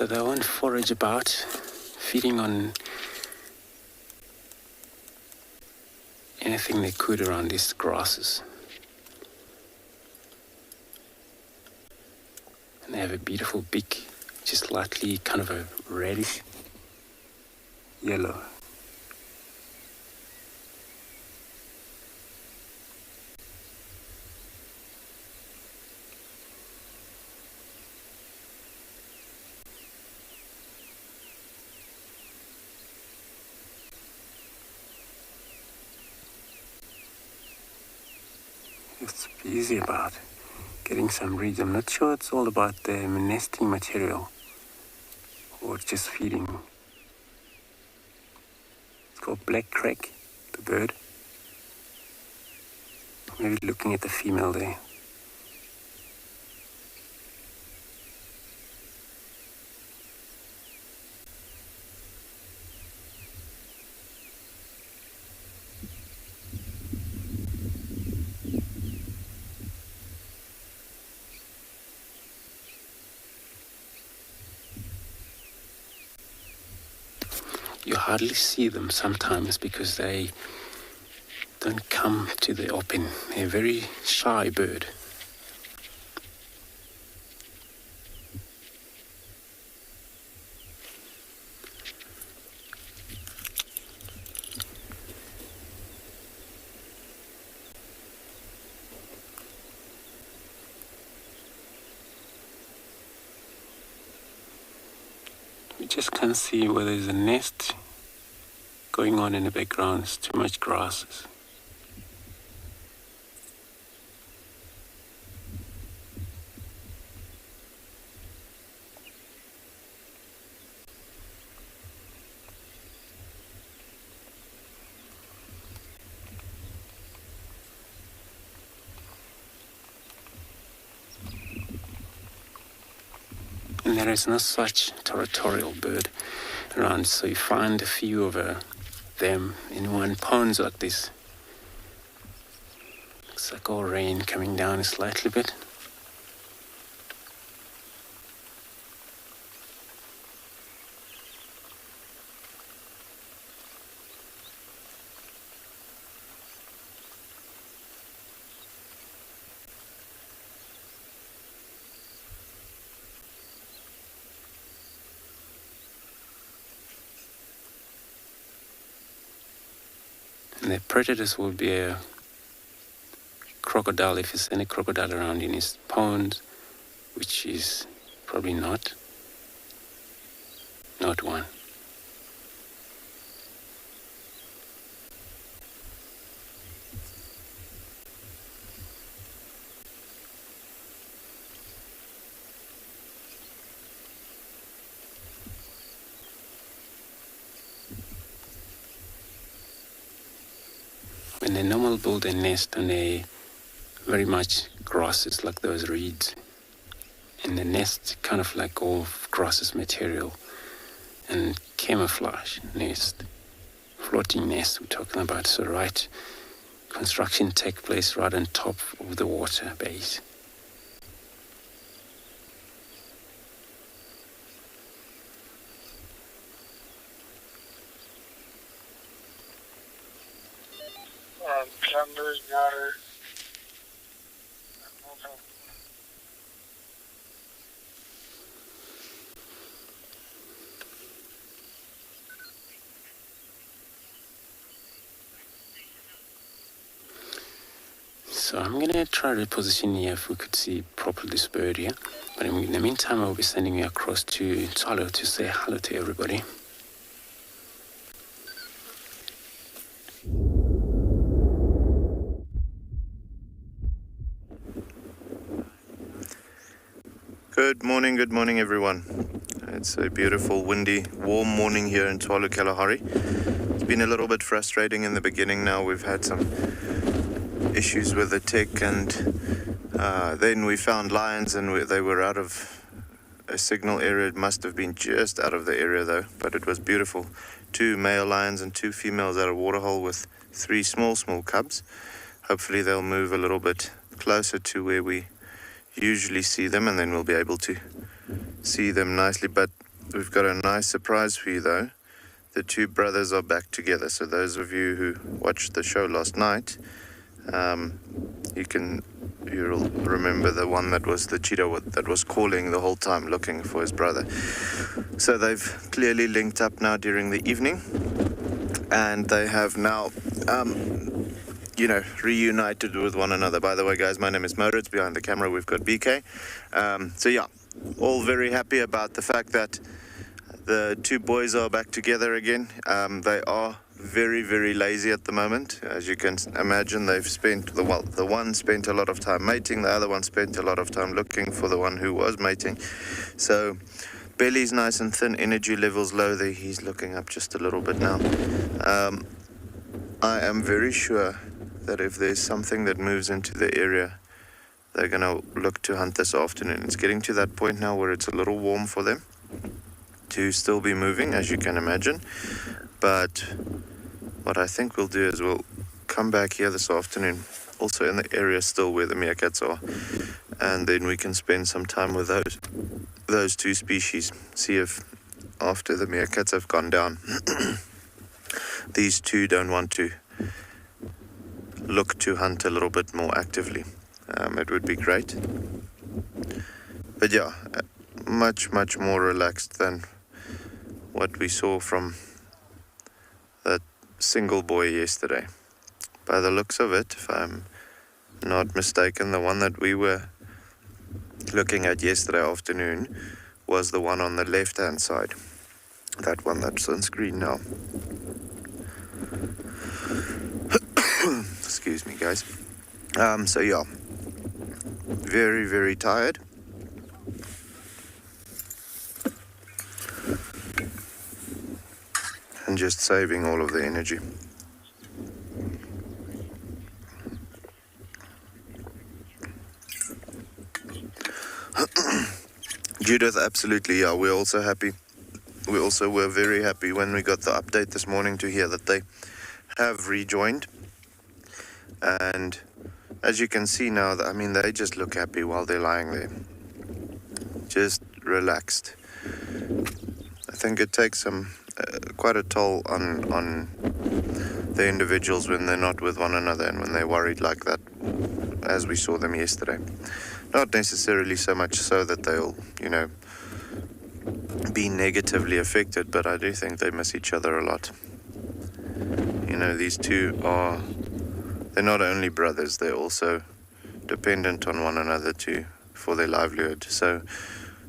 So they won't forage about, feeding on anything they could around these grasses. And they have a beautiful beak, just slightly kind of a reddish yellow. It's easy about getting some reeds. I'm not sure it's all about the nesting material or just feeding. It's called black crake, the bird. Maybe looking at the female there. You hardly see them sometimes because they don't come to the open. They're a very shy bird. You just can't see where there's a nest going on in the background. It's too much grasses. And there is no such territorial bird around, so you find a few of them in one ponds like this. Looks like all rain coming down a slightly bit. And the predators will be a crocodile, if there's any crocodile around in his pond, which is probably not one. When they normally build a nest on a very much grasses like those reeds, and the nest kind of like all grasses material and camouflage nest, floating nest we're talking about. So right, construction take place right on top of the water base. So I'm going to try to position here if we could see properly this bird here. But in the meantime, I'll be sending you across to Tswalu to say hello to everybody. Good morning everyone. It's a beautiful, windy, warm morning here in Tswalu Kalahari. It's been a little bit frustrating in the beginning now. We've had some issues with the tech, and then we found lions and they were out of a signal area. It must have been just out of the area though, but it was beautiful. 2 male lions and 2 females at a waterhole with 3 small cubs. Hopefully they'll move a little bit closer to where we usually see them, and then we'll be able to see them nicely. But we've got a nice surprise for you though. The two brothers are back together. So those of you who watched the show last night, you'll remember the one that was the cheetah that was calling the whole time looking for his brother. So they've clearly linked up now during the evening, and they have now reunited with one another. By the way, guys, my name is Moritz. Behind the camera we've got BK. So yeah, all very happy about the fact that the two boys are back together again. They are very, very lazy at the moment. As you can imagine, they've spent, the one spent a lot of time mating, the other one spent a lot of time looking for the one who was mating. So belly's nice and thin, energy levels low there. He's looking up just a little bit now. I am very sure that if there's something that moves into the area, they're going to look to hunt this afternoon. It's getting to that point now where it's a little warm for them to still be moving, as you can imagine. But what I think we'll do is we'll come back here this afternoon, also in the area still where the meerkats are, and then we can spend some time with those two species, see if after the meerkats have gone down, these two don't want to look to hunt a little bit more actively. It would be great. But yeah, much more relaxed than what we saw from that single boy yesterday. By the looks of it, if I'm not mistaken, the one that we were looking at yesterday afternoon was the one on the left-hand side. That one that's on screen now. Excuse me, guys. So yeah, very tired. And just saving all of the energy. Judith, absolutely, yeah, we're also happy. We also were very happy when we got the update this morning to hear that they have rejoined. And as you can see now, I mean, they just look happy while they're lying there. Just relaxed. I think it takes quite a toll on the individuals when they're not with one another and when they're worried like that, as we saw them yesterday. Not necessarily so much so that they'll, be negatively affected, but I do think they miss each other a lot. These two they're not only brothers, they're also dependent on one another for their livelihood. So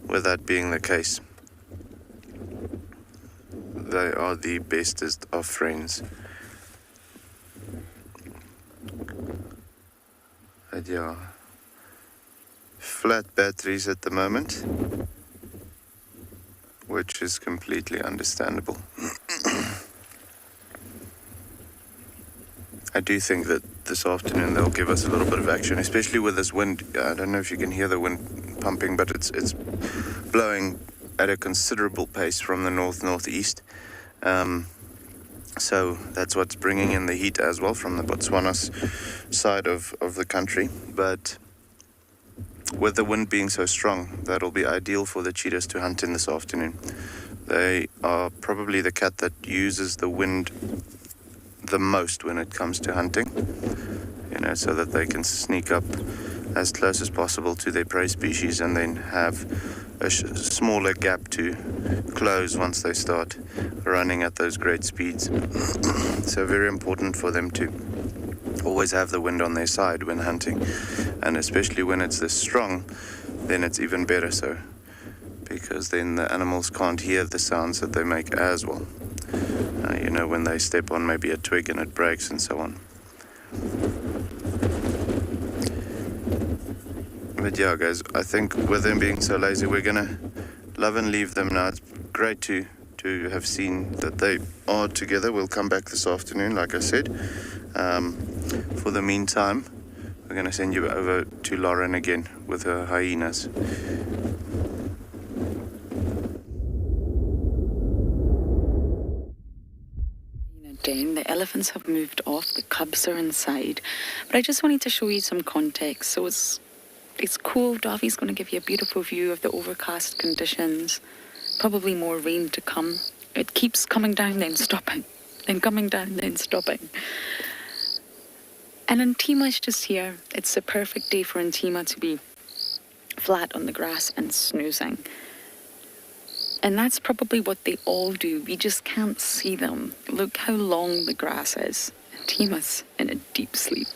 with that being the case, they are the bestest of friends. But yeah, flat batteries at the moment, which is completely understandable. I do think that this afternoon they'll give us a little bit of action, especially with this wind. I don't know if you can hear the wind pumping, but it's blowing at a considerable pace from the northeast. So that's what's bringing in the heat as well from the Botswana side of the country. But with the wind being so strong, that'll be ideal for the cheetahs to hunt in this afternoon. They are probably the cat that uses the wind the most when it comes to hunting, so that they can sneak up as close as possible to their prey species and then have a smaller gap to close once they start running at those great speeds. So very important for them to always have the wind on their side when hunting, and especially when it's this strong, then it's even better so, because then the animals can't hear the sounds that they make as well. When they step on maybe a twig and it breaks and so on. But yeah, guys, I think with them being so lazy, we're gonna love and leave them now. It's great to have seen that they are together. We'll come back this afternoon, like I said. For the meantime, we're gonna send you over to Lauren again with her hyenas. Dane, the elephants have moved off, the cubs are inside, but I just wanted to show you some context. So it's cool. Davi's going to give you a beautiful view of the overcast conditions. Probably more rain to come. It keeps coming down, then stopping. Then coming down, then stopping. And Ntima's just here. It's the perfect day for Ntima to be flat on the grass and snoozing. And that's probably what they all do. We just can't see them. Look how long the grass is. Ntima's in a deep sleep.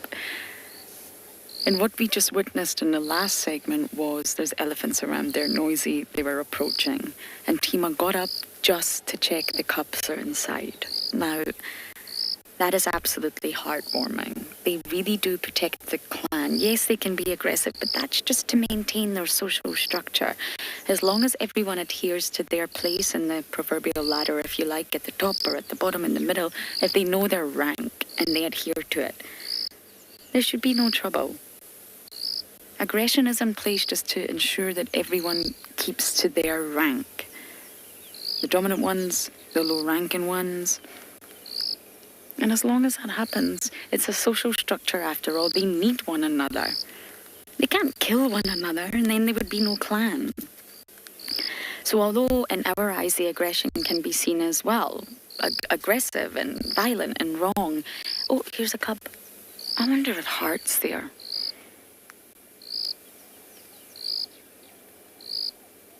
And what we just witnessed in the last segment was there's elephants around. They're noisy. They were approaching. And Ntima got up just to check the cubs are inside. Now, that is absolutely heartwarming. They really do protect the clan. Yes, they can be aggressive, but that's just to maintain their social structure. As long as everyone adheres to their place in the proverbial ladder, if you like, at the top or at the bottom, in the middle, if they know their rank and they adhere to it, there should be no trouble. Aggression is in place just to ensure that everyone keeps to their rank. The dominant ones, the low-ranking ones. And as long as that happens, it's a social structure after all. They need one another. They can't kill one another, and then there would be no clan. So although in our eyes the aggression can be seen as well, aggressive and violent and wrong. Oh, here's a cub. I wonder if Heart's there.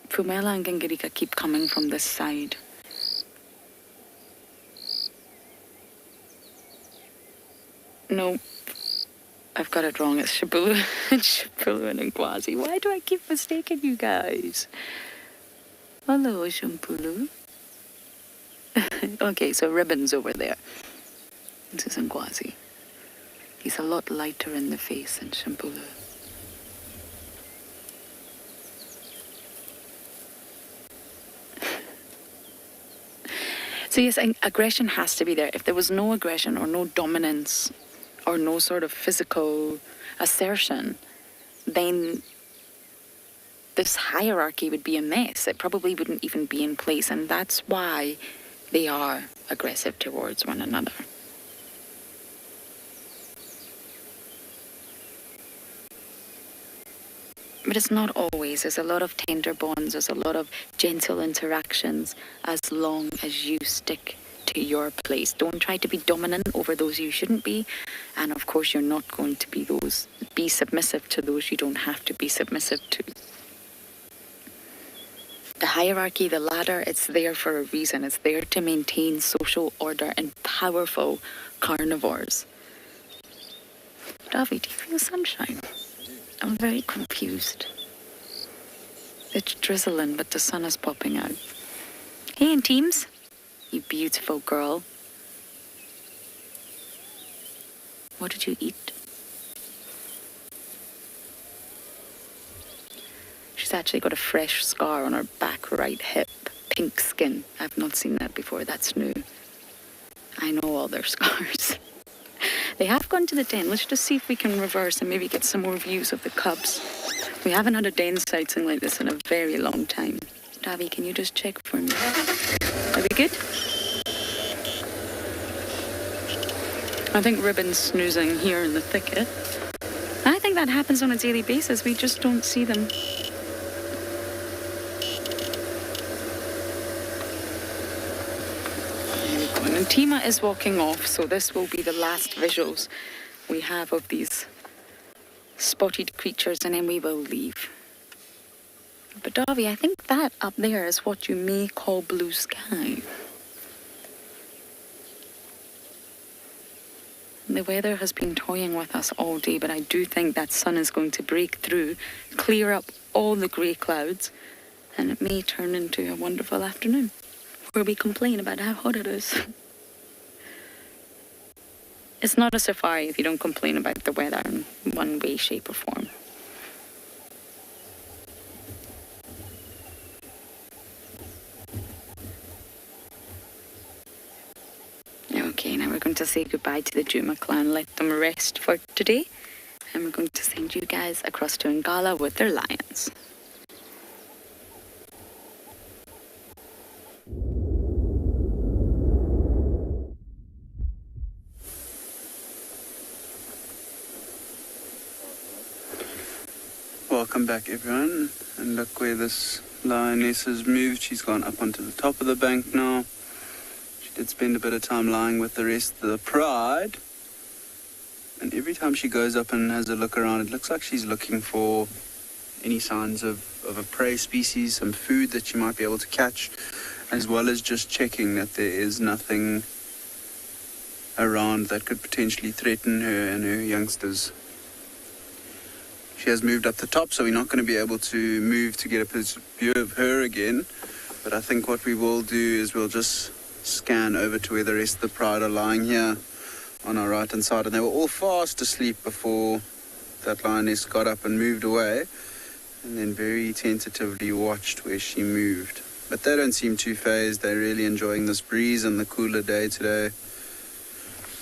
Pumela and Gangirika keep coming from this side. No, I've got it wrong. It's Shambulu. It's Shambulu and Ngwazi. Why do I keep mistaking you guys? Hello, Shambulu. Okay, so Ribbon's over there. This is Ngwazi. He's a lot lighter in the face than Shambulu. So yes, aggression has to be there. If there was no aggression or no dominance or no sort of physical assertion, then this hierarchy would be a mess. It probably wouldn't even be in place, and that's why they are aggressive towards one another. But it's not always. There's a lot of tender bonds, there's a lot of gentle interactions, as long as you stick to your place. Don't try to be dominant over those you shouldn't be, and of course you're not going to be submissive to those you don't have to be submissive to. The hierarchy, the ladder, it's there for a reason. It's there to maintain social order in powerful carnivores. Davi, do you feel sunshine? I'm very confused. It's drizzling, but the sun is popping out. Hey, in teams, you beautiful girl. What did you eat? She's actually got a fresh scar on her back right hip. Pink skin. I've not seen that before. That's new. I know all their scars. They have gone to the den. Let's just see if we can reverse and maybe get some more views of the cubs. We haven't had a den sighting like this in a very long time. Davi, can you just check for me? Are we good? I think Ribbon's snoozing here in the thicket. I think that happens on a daily basis. We just don't see them. And Ntima is walking off, so this will be the last visuals we have of these spotted creatures, and then we will leave. But Davi, I think that up there is what you may call blue sky. The weather has been toying with us all day, but I do think that sun is going to break through, clear up all the grey clouds, and it may turn into a wonderful afternoon where we complain about how hot it is. It's not a safari if you don't complain about the weather in one way, shape or form. Okay, now we're going to say goodbye to the Djuma clan, let them rest for today, and we're going to send you guys across to Ngala with their lions. Welcome back everyone, and look where this Lioness has moved. She's gone up onto the top of the bank now. She did spend a bit of time lying with the rest of the pride. And every time she goes up and has a look around, it looks like she's looking for any signs of a prey species, some food that she might be able to catch, as well as just checking that there is nothing around that could potentially threaten her and her youngsters. She has moved up the top, so we're not going to be able to move to get a view of her again. But I think what we will do is we'll just scan over to where the rest of the pride are lying here on our right-hand side. And they were all fast asleep before that lioness got up and moved away, and then very tentatively watched where she moved. But they don't seem too phased. They're really enjoying this breeze and the cooler day today.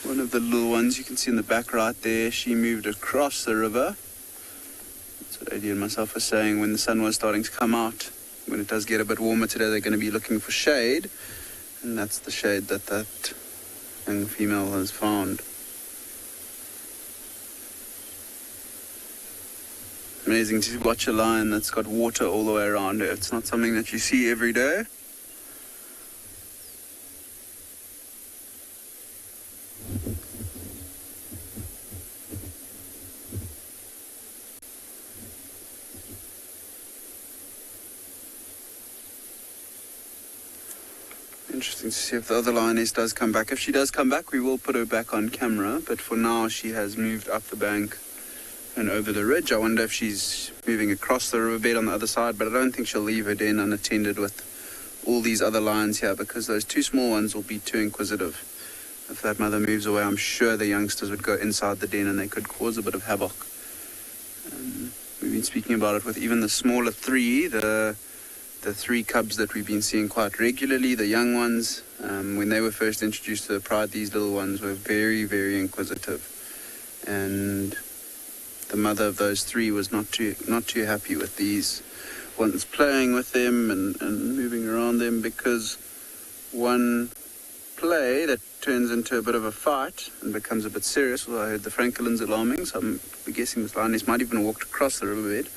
One of the little ones you can see in the back right there, she moved across the river. That's what Eddie and myself were saying when the sun was starting to come out. When it does get a bit warmer today, they're going to be looking for shade. And that's the shade that young female has found. Amazing to watch a lion that's got water all the way around her. It's not something that you see every day. Interesting to see if the other lioness does come back. If she does come back, we will put her back on camera. But for now, she has moved up the bank and over the ridge. I wonder if she's moving across the riverbed on the other side, but I don't think she'll leave her den unattended with all these other lions here, because those two small ones will be too inquisitive. If that mother moves away, I'm sure the youngsters would go inside the den and they could cause a bit of havoc. We've been speaking about it with even the smaller three, the three cubs that we've been seeing quite regularly, the young ones. When they were first introduced to the pride, these little ones were very, very inquisitive. And the mother of those three was not too happy with these ones playing with them and moving around them, because one play that turns into a bit of a fight and becomes a bit serious. Well, I heard the francolins alarming, so I'm guessing this lioness might even have walked across the riverbed.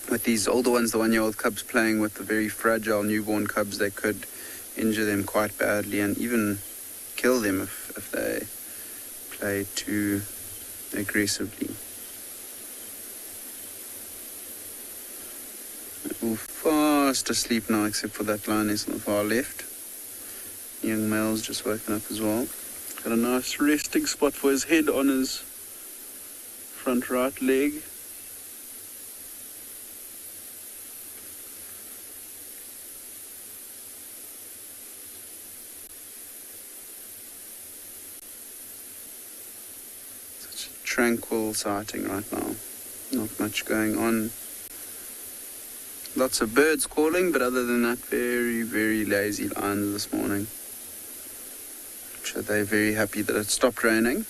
With these older ones, the 1-year-old cubs playing with the very fragile newborn cubs, they could injure them quite badly and even kill them if they play too aggressively. They're all fast asleep now, except for that lioness on the far left. The young male's just woken up as well. Got a nice resting spot for his head on his front right leg. Tranquil sighting right now. Not much going on. Lots of birds calling, but other than that, very, very lazy lions this morning. So they're very happy that it stopped raining.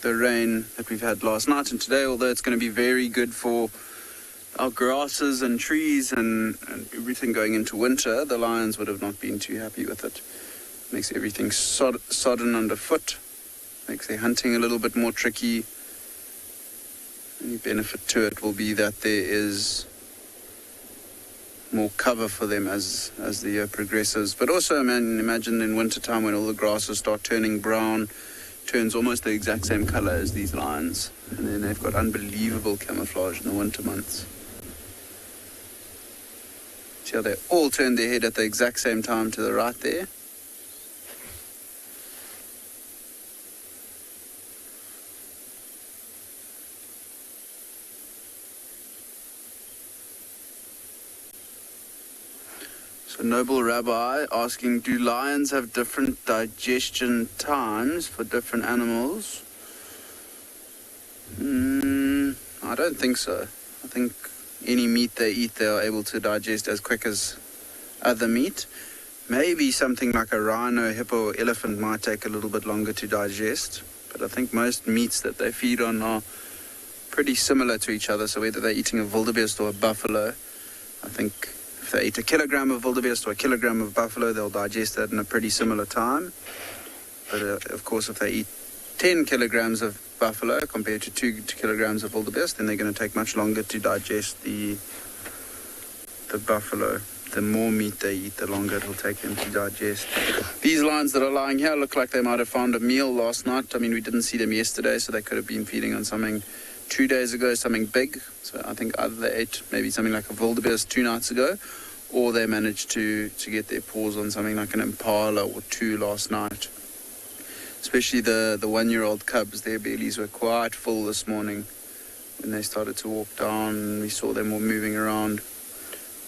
The rain that we've had last night and today, although it's going to be very good for our grasses and trees and everything going into winter, the lions would have not been too happy with it. Makes everything sodden underfoot, makes their hunting a little bit more tricky. Any benefit to it will be that there is more cover for them as the year progresses. But also, imagine in winter time when all the grasses start turning brown, turns almost the exact same color as these lions, and then they've got unbelievable camouflage in the winter months. See how they all turn their head at the exact same time to the right there? So Noble Rabbi asking, do lions have different digestion times for different animals? I don't think so. I think any meat they eat, they are able to digest as quick as other meat. Maybe something like a rhino, hippo, or elephant might take a little bit longer to digest. But I think most meats that they feed on are pretty similar to each other. So whether they're eating a wildebeest or a buffalo, I think if they eat a kilogram of wildebeest or a kilogram of buffalo, they'll digest that in a pretty similar time. But of course, if they eat 10 kilograms of buffalo compared to 2 kilograms of wildebeest, then they're going to take much longer to digest the buffalo. The more meat they eat, the longer it will take them to digest. These lions that are lying here look like they might have found a meal last night. I mean, we didn't see them yesterday, so they could have been feeding on something 2 days ago, something big. So I think either they ate maybe something like a wildebeest 2 nights ago, or they managed to get their paws on something like an impala or 2 last night. Especially the 1-year-old cubs, their bellies were quite full this morning when they started to walk down and we saw them all moving around.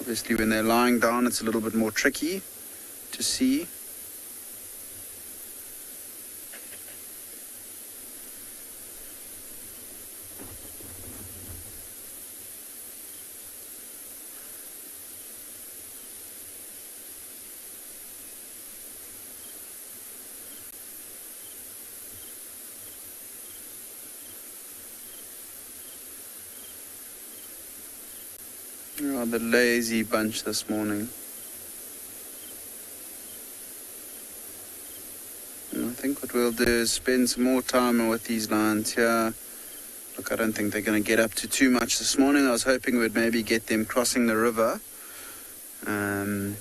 Obviously, when they're lying down, it's a little bit more tricky to see. The lazy bunch this morning. And I think what we'll do is spend some more time with these lions here. Look, I don't think they're going to get up to too much this morning. I was hoping we'd maybe get them crossing the river. And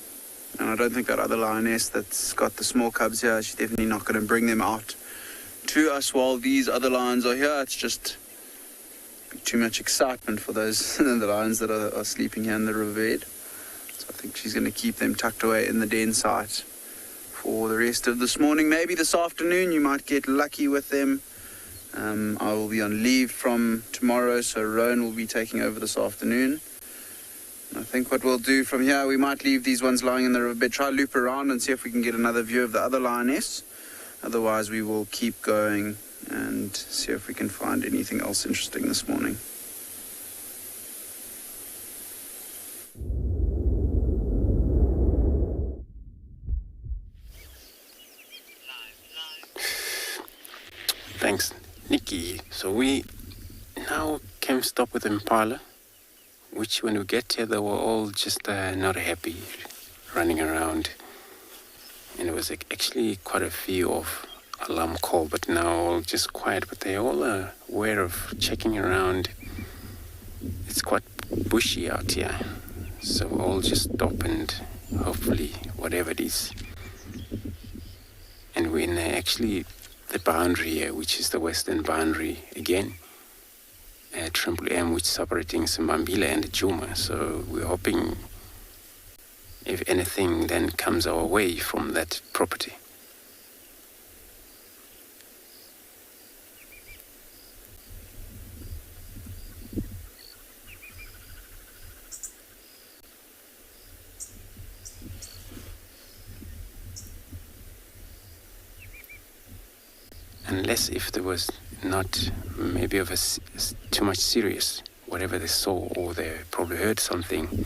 I don't think that other lioness that's got the small cubs here, she's definitely not going to bring them out to us while these other lions are here. It's just too much excitement for those the lions that are sleeping here in the riverbed. So I think she's going to keep them tucked away in the den site for the rest of this morning. Maybe this afternoon you might get lucky with them. I will be on leave from tomorrow, so Rowan will be taking over this afternoon. And I think what we'll do from here, we might leave these ones lying in the riverbed, try loop around and see if we can get another view of the other lioness. Otherwise we will keep going and see if we can find anything else interesting this morning. Thanks, Nikki. So we now came stop with Impala, which when we get here, they were all just not happy, running around. And it was actually quite a few of alarm call, but now all just quiet, but they all are aware of checking around. It's quite bushy out here, so we'll all just stop and hopefully whatever it is. And we're in actually the boundary here, which is the western boundary again, Triple M, which is separating Simbambila and Djuma. So we're hoping if anything then comes our way from that property. Unless if there was not maybe of a too much serious, whatever they saw or they probably heard something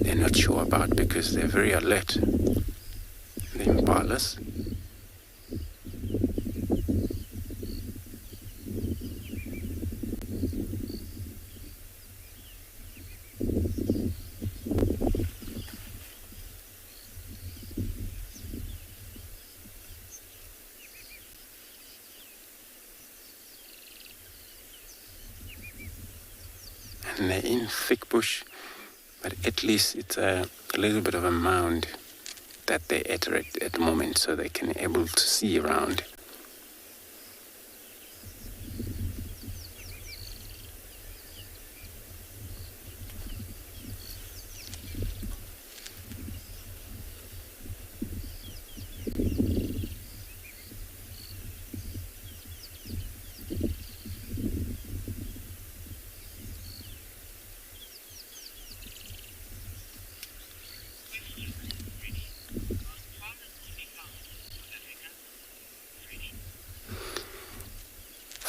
they're not sure about, because they're very alert, the impalas. And they're in thick bush, but at least it's a little bit of a mound that they iterate at the moment, so they can able to see around.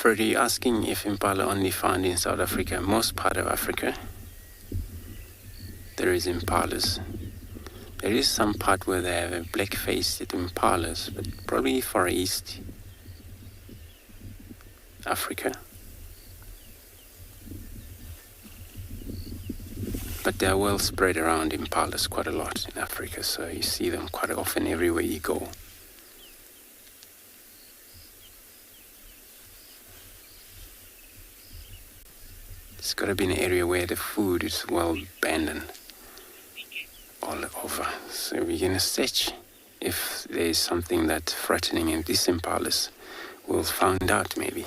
Freddie asking if impala only found in South Africa. Most part of Africa, there is impalas. There is some part where they have a black-faced impalas, but probably Far East Africa. But they are well spread around, impalas, quite a lot in Africa, so you see them quite often everywhere you go. It's got to be an area where the food is well abandoned all over. So we're going to search if there's something that's threatening in these impalas. We'll find out maybe.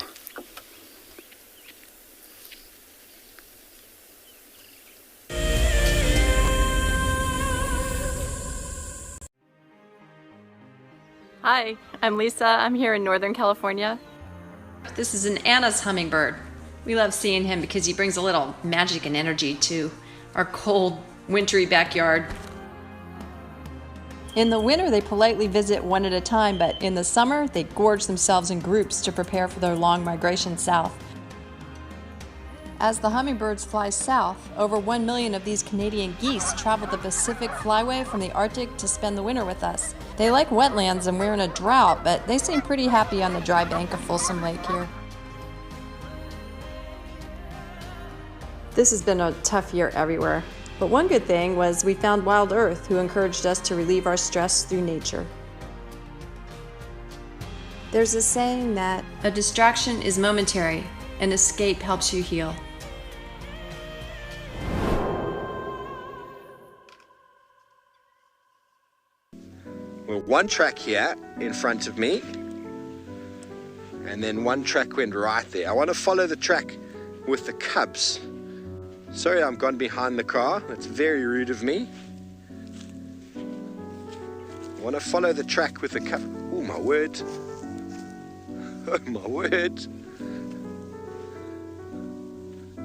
Hi, I'm Lisa. I'm here in Northern California. This is an Anna's hummingbird. We love seeing him because he brings a little magic and energy to our cold, wintry backyard. In the winter, they politely visit one at a time, but in the summer, they gorge themselves in groups to prepare for their long migration south. As the hummingbirds fly south, over 1 million of these Canadian geese travel the Pacific Flyway from the Arctic to spend the winter with us. They like wetlands and we're in a drought, but they seem pretty happy on the dry bank of Folsom Lake here. This has been a tough year everywhere, but one good thing was we found WildEarth, who encouraged us to relieve our stress through nature. There's a saying that a distraction is momentary, an escape helps you heal. Well, one track here in front of me, and then one track went right there. I want to follow the track with the cubs. Sorry, I'm gone behind the car. That's very rude of me. I want to follow the track with the cubs. Oh, my word. Oh, my word.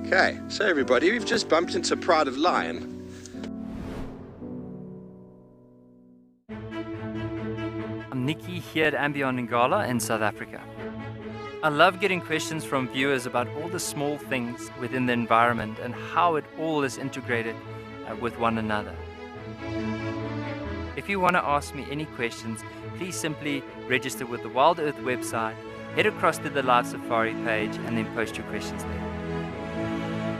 Okay, so everybody, we've just bumped into Pride of Lion. I'm Nikki here at andBeyond Ngala in South Africa. I love getting questions from viewers about all the small things within the environment and how it all is integrated with one another. If you want to ask me any questions, please simply register with the WildEarth website, head across to the Live Safari page and then post your questions there.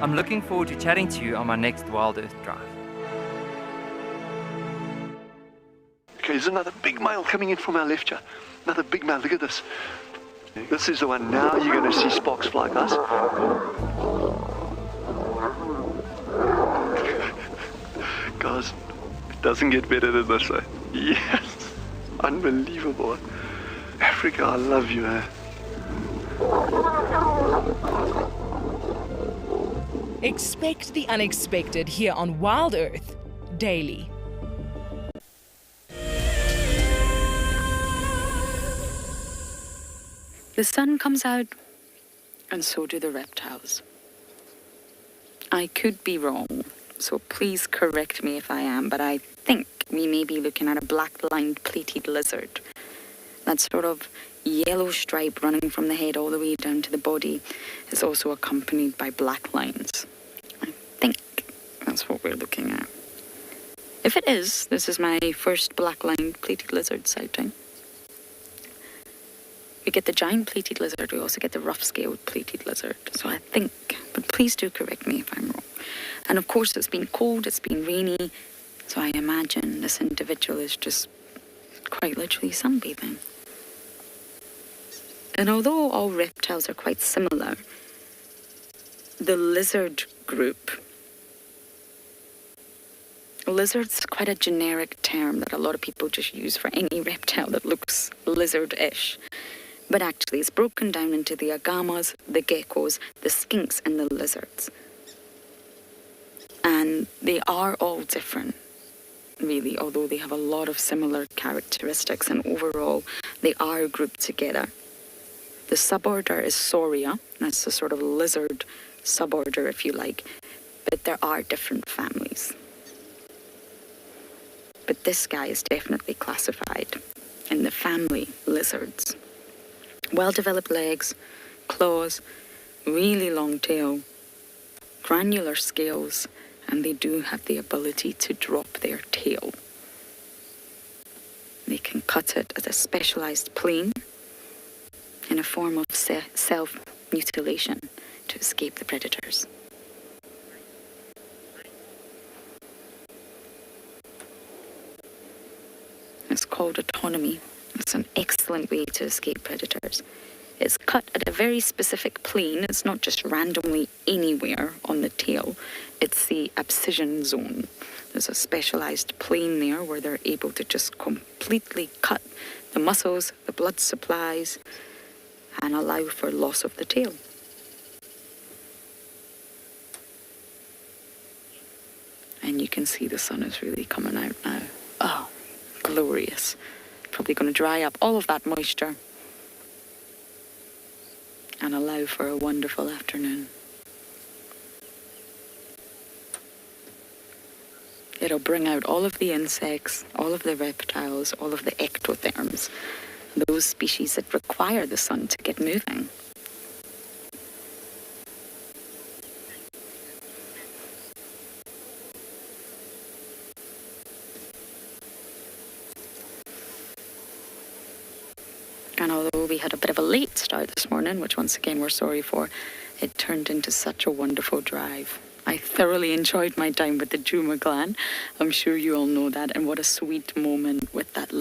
I'm looking forward to chatting to you on my next WildEarth drive. Okay, there's another big male coming in from our left here. Another big male, look at this. This is the one. Now you're going to see sparks fly, guys. Guys, it doesn't get better than this, eh? Yes! Unbelievable. Africa, I love you, eh? Expect the unexpected here on WildEarth daily. The sun comes out, and so do the reptiles. I could be wrong, so please correct me if I am, but I think we may be looking at a black-lined plated lizard. That sort of yellow stripe running from the head all the way down to the body is also accompanied by black lines. I think that's what we're looking at. If it is, this is my first black-lined plated lizard sighting. We get the giant plated lizard, we also get the rough-scaled plated lizard. So I think, but please do correct me if I'm wrong. And of course it's been cold, it's been rainy, so I imagine this individual is just quite literally sunbathing. And although all reptiles are quite similar, the lizard group, lizard's quite a generic term that a lot of people just use for any reptile that looks lizard-ish. But actually it's broken down into the agamas, the geckos, the skinks and the lizards. And they are all different, really, although they have a lot of similar characteristics, and overall they are grouped together. The suborder is Sauria, that's the sort of lizard suborder if you like, but there are different families. But this guy is definitely classified in the family lizards. Well-developed legs, claws, really long tail, granular scales, and they do have the ability to drop their tail. They can cut it as a specialized plane in a form of self-mutilation to escape the predators. It's called autonomy. It's an excellent way to escape predators. It's cut at a very specific plane. It's not just randomly anywhere on the tail. It's the abscission zone. There's a specialized plane there where they're able to just completely cut the muscles, the blood supplies, and allow for loss of the tail. And you can see the sun is really coming out now. Oh, glorious. Probably going to dry up all of that moisture and allow for a wonderful afternoon. It'll bring out all of the insects, all of the reptiles, all of the ectotherms, those species that require the sun to get moving. And although we had a bit of a late start this morning, which once again we're sorry for, it turned into such a wonderful drive. I thoroughly enjoyed my time with the Djuma clan. I'm sure you all know that, and what a sweet moment with that.